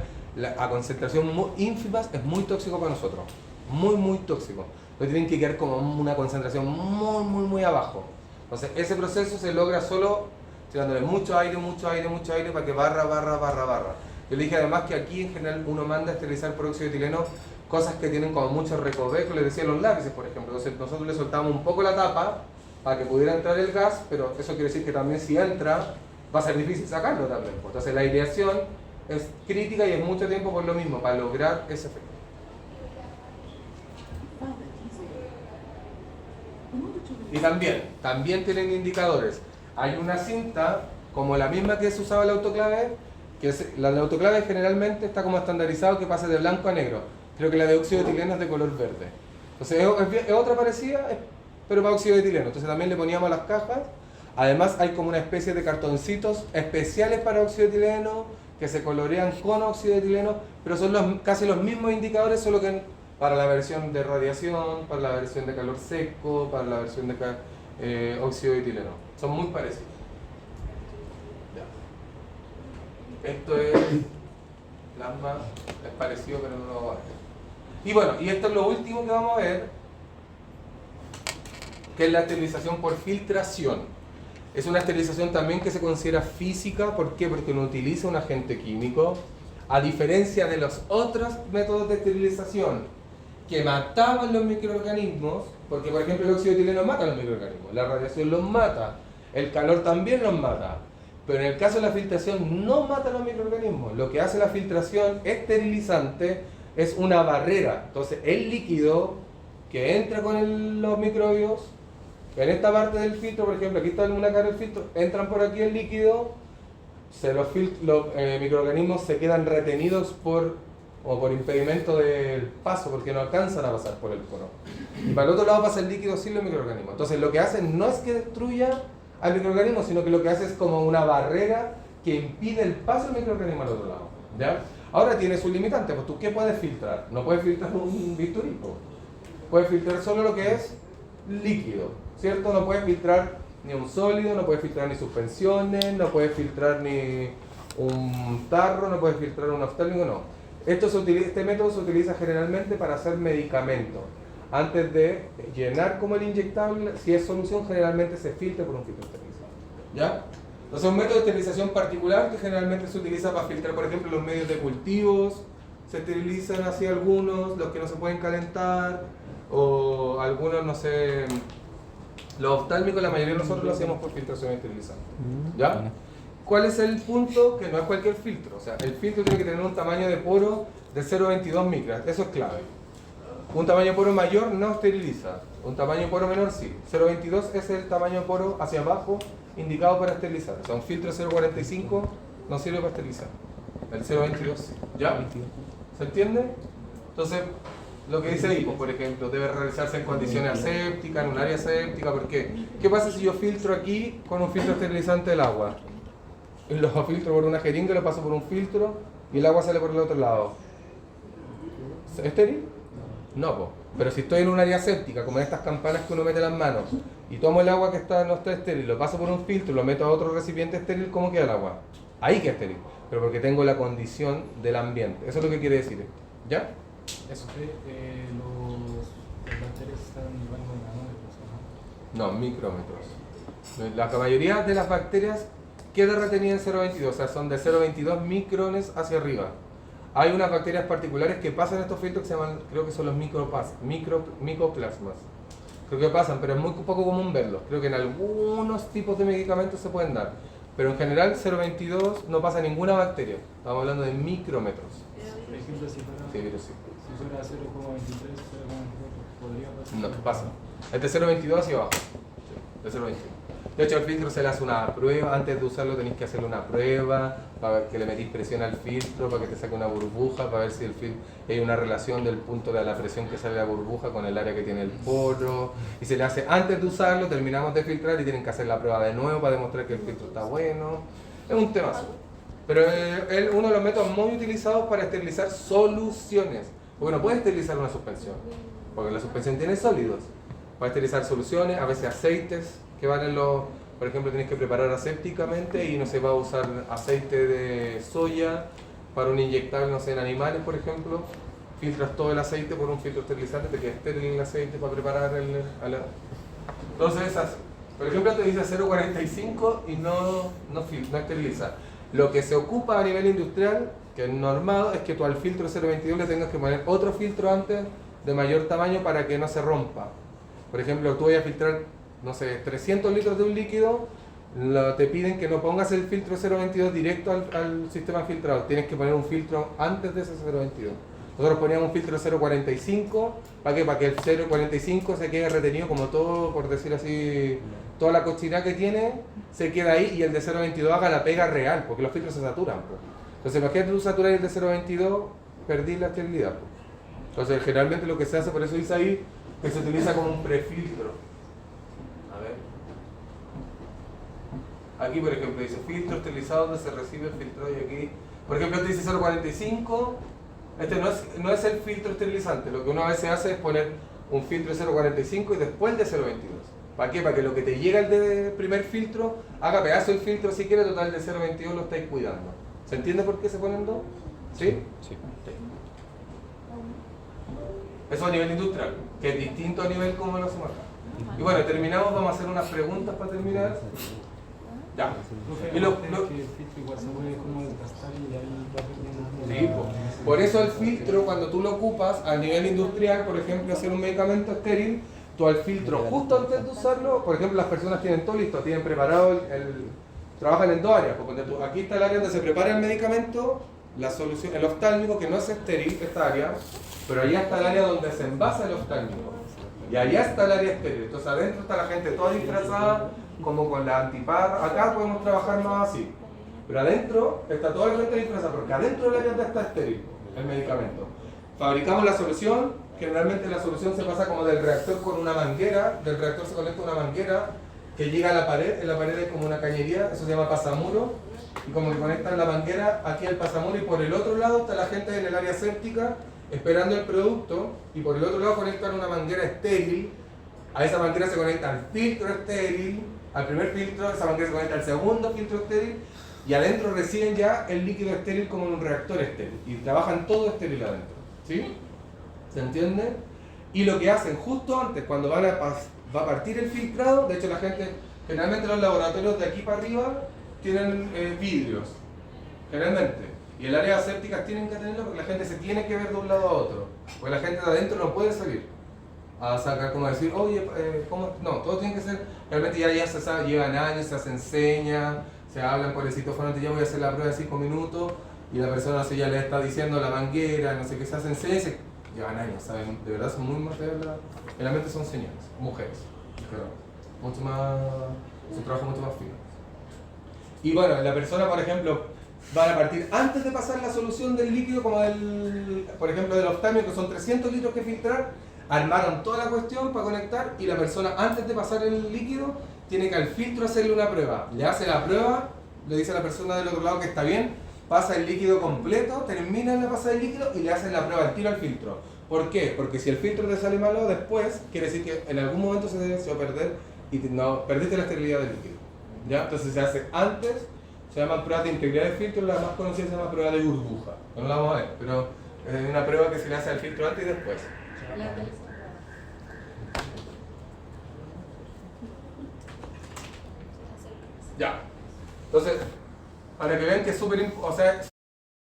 a concentración ínfimas es muy tóxico para nosotros, muy tóxico. Lo tienen que quedar como una concentración muy abajo. Entonces ese proceso se logra solo tirándole mucho aire para que barra. Yo le dije además que aquí en general uno manda a esterilizar por óxido de etileno cosas que tienen como mucho recoveco, les decía los lápices por ejemplo. Entonces nosotros le soltamos un poco la tapa para que pudiera entrar el gas, pero eso quiere decir que también si entra va a ser difícil sacarlo también. Entonces la aireación es crítica y es mucho tiempo por lo mismo, para lograr ese efecto. Further diesel. In order to Y también tienen indicadores. Hay una cinta, como la misma que se usaba el autoclave, que la de autoclave generalmente está como estandarizado que pase de blanco a negro. Creo que la de óxido de etileno es de color verde. Entonces es otra parecida, pero para óxido de etileno. Entonces también le poníamos las cajas. Además hay como una especie de cartoncitos especiales para óxido de etileno que se colorean con óxido de etileno, pero son casi los mismos indicadores, solo que para la versión de radiación, para la versión de calor seco, para la versión de óxido de etileno. Son muy parecidos. Ya. Esto es plasma, es parecido pero no lo vamos a ver. Y bueno, y esto es lo último que vamos a ver, que es la esterilización por filtración. Es una esterilización también que se considera física. ¿Por qué? Porque no utiliza un agente químico, a diferencia de los otros métodos de esterilización que mataban los microorganismos, porque por ejemplo el óxido de etileno mata a los microorganismos, la radiación los mata, el calor también los mata, pero en el caso de la filtración no mata a los microorganismos. Lo que hace la filtración esterilizante es una barrera. Entonces el líquido que entra con los microbios, en esta parte del filtro, por ejemplo, aquí está una cara del filtro, entran por aquí el líquido, los microorganismos se quedan retenidos por impedimento del paso, porque no alcanzan a pasar por el poro. Y para el otro lado pasa el líquido sin los microorganismos. Entonces lo que hacen no es que destruya al microorganismo, sino que lo que hace es como una barrera que impide el paso del microorganismo al otro lado. ¿Ya? Ahora tiene sus limitantes, pues tú ¿qué puedes filtrar? No puedes filtrar un bisturí, puedes filtrar solo lo que es líquido, ¿cierto? No puedes filtrar ni un sólido, no puedes filtrar ni suspensiones, no puedes filtrar ni un tarro, no puedes filtrar un oftálmico, no. Este método se utiliza generalmente para hacer medicamentos. Antes de llenar como el inyectable, si es solución, generalmente se filtra por un filtro esterilizado. ¿Ya? Entonces, un método de esterilización particular que generalmente se utiliza para filtrar, por ejemplo, los medios de cultivos, se esterilizan así algunos, los que no se pueden calentar, o algunos, no sé, los oftálmicos, la mayoría de nosotros lo hacemos por filtración esterilizante. ¿Ya? ¿Cuál es el punto? Que no es cualquier filtro. O sea, el filtro tiene que tener un tamaño de poro de 0,22 micras. Eso es clave. Un tamaño de poro mayor no esteriliza. Un tamaño de poro menor sí. 0,22 es el tamaño de poro hacia abajo indicado para esterilizar. O sea, un filtro de 0,45 no sirve para esterilizar. El 0,22 sí. ¿Ya? ¿Se entiende? Entonces, lo que dice ahí, pues, por ejemplo, debe realizarse en condiciones asépticas, en un área aséptica. ¿Por qué? ¿Qué pasa si yo filtro aquí con un filtro esterilizante del agua? Y lo filtro por una jeringa, lo paso por un filtro y el agua sale por el otro lado. ¿Es estéril? No, pues. Pero si estoy en un área aséptica, como en estas campanas que uno mete las manos, y tomo el agua que no está estéril, lo paso por un filtro, lo meto a otro recipiente estéril, ¿cómo queda el agua? Ahí queda estéril. Pero porque tengo la condición del ambiente. Eso es lo que quiere decir esto. ¿Ya? Eso. Las bacterias están en rango de nanómetros, ¿no? No, micrómetros. La mayoría de las bacterias queda retenida en 0,22, o sea, son de 0,22 micrones hacia arriba. Hay unas bacterias particulares que pasan estos filtros que se llaman, creo que son los micoplasmas. Creo que pasan, pero es muy poco común verlos. Creo que en algunos tipos de medicamentos se pueden dar. Pero en general 0,22 no pasa ninguna bacteria. Estamos hablando de micrómetros. Por ejemplo, si fuera 0,23, 0,24, podría pasar. No, pasa. Es de 0,22 hacia abajo. Sí, de 0,22. De hecho, al filtro se le hace una prueba. Antes de usarlo tenéis que hacerle una prueba para ver que le metís presión al filtro, para que te saque una burbuja, para ver si el filtro hay una relación del punto de la presión que sale la burbuja con el área que tiene el poro. Y se le hace antes de usarlo, terminamos de filtrar y tienen que hacer la prueba de nuevo para demostrar que el filtro está bueno. Es un tema. Pero es uno de los métodos muy utilizados para esterilizar soluciones. Porque no puedes esterilizar una suspensión, porque la suspensión tiene sólidos. Para esterilizar soluciones, a veces aceites que van en los... Por ejemplo, tienes que preparar asépticamente y no se va a usar aceite de soya para un inyectable, no sé, en animales, por ejemplo. Filtras todo el aceite por un filtro esterilizante, te queda estéril el aceite para preparar Entonces, por ejemplo, te dice 0,45 y no esteriliza. Lo que se ocupa a nivel industrial, que es normado, es que tú al filtro 0,22 le tengas que poner otro filtro antes de mayor tamaño para que no se rompa. Por ejemplo, tú vas a filtrar, no sé, 300 litros de un líquido, te piden que no pongas el filtro 0,22 directo al sistema filtrado, tienes que poner un filtro antes de ese 0,22. Nosotros poníamos un filtro 0,45, ¿para qué? Para que el 0,45 se quede retenido como todo, por decir así, toda la cochinada que tiene, se queda ahí y el de 0,22 haga la pega real, porque los filtros se saturan. Pues. Entonces, imagínate tú saturar el de 0,22, perdí la esterilidad. Pues. Entonces, generalmente lo que se hace, por eso dice ahí, que se utiliza como un prefiltro. A ver. Aquí, por ejemplo, dice filtro esterilizado donde se recibe el filtrado y aquí, por ejemplo, este dice 0.45. Este no es el filtro esterilizante. Lo que uno a veces hace es poner un filtro de 0.45 y después de 0.22. ¿Para qué? Para que lo que te llega el de primer filtro haga pedazo el filtro si quiere, total de 0.22 lo estáis cuidando. ¿Se entiende por qué se ponen dos? ¿Sí? Sí. Eso a nivel industrial, que es distinto a nivel como lo hacemos acá. Y bueno, terminamos, vamos a hacer unas preguntas para terminar. Ya. Profe, Y que el filtro igual se puede como desgastar y ahí va perdiendo. Sí, por eso el filtro, cuando tú lo ocupas a nivel industrial, por ejemplo, hacer un medicamento estéril, tú al filtro justo antes de usarlo, por ejemplo, las personas tienen todo listo, tienen preparado trabajan en dos áreas. Porque aquí está el área donde se prepara el medicamento, la solución, el oftálmico, que no es estéril, esta área, pero allá está el área donde se envasa el oftálmico. Y allá está el área estéril. Entonces adentro está la gente toda disfrazada, como con la antiparra. Acá podemos trabajar más así. Pero adentro está toda la gente disfrazada, porque adentro del área está estéril el medicamento. Fabricamos la solución, generalmente la solución se pasa como del reactor con una manguera, del reactor se conecta una manguera que llega a la pared, en la pared hay como una cañería, eso se llama pasamuro, y como que conectan la manguera aquí al pasamuro y por el otro lado está la gente en el área séptica esperando el producto y por el otro lado conectan una manguera estéril, a esa manguera se conecta al filtro estéril, al primer filtro, esa manguera se conecta al segundo filtro estéril y adentro reciben ya el líquido estéril como en un reactor estéril y trabajan todo estéril adentro, ¿sí? ¿Se entiende? Y lo que hacen justo antes, cuando va a partir el filtrado, de hecho la gente, generalmente los laboratorios de aquí para arriba tienen vidrios, generalmente. Y el área asépticas tienen que tenerlo porque la gente se tiene que ver de un lado a otro. Porque la gente de adentro no puede salir a sacar, como decir, oye, ¿cómo? No, todo tiene que ser, realmente ya se sabe, llevan años, se enseña, se hablan por el citófono, ya voy a hacer la prueba de 5 minutos y la persona así ya le está diciendo la manguera, no sé qué se enseña, llevan años, ¿saben? De verdad son muy más de verdad. Realmente son señores, mujeres, pero mucho más, su trabajo mucho más fino. Y bueno, la persona, por ejemplo, van a partir antes de pasar la solución del líquido, como por ejemplo del oftálmico, que son 300 litros que filtrar, armaron toda la cuestión para conectar y la persona antes de pasar el líquido tiene que al filtro hacerle una prueba. Le hace la prueba, le dice a la persona del otro lado que está bien, pasa el líquido completo, termina la pasada del líquido y le hacen la prueba al tiro al filtro. ¿Por qué? Porque si el filtro te sale malo después, quiere decir que en algún momento se va a perder y perdiste la esterilidad del líquido. ¿Ya? Entonces se hace antes, se llama prueba de integridad del filtro, la más conocida se llama prueba de burbuja. No la vamos a ver, pero es una prueba que se le hace al filtro antes y después. Ya. Entonces, para que vean que es súper importante, o sea,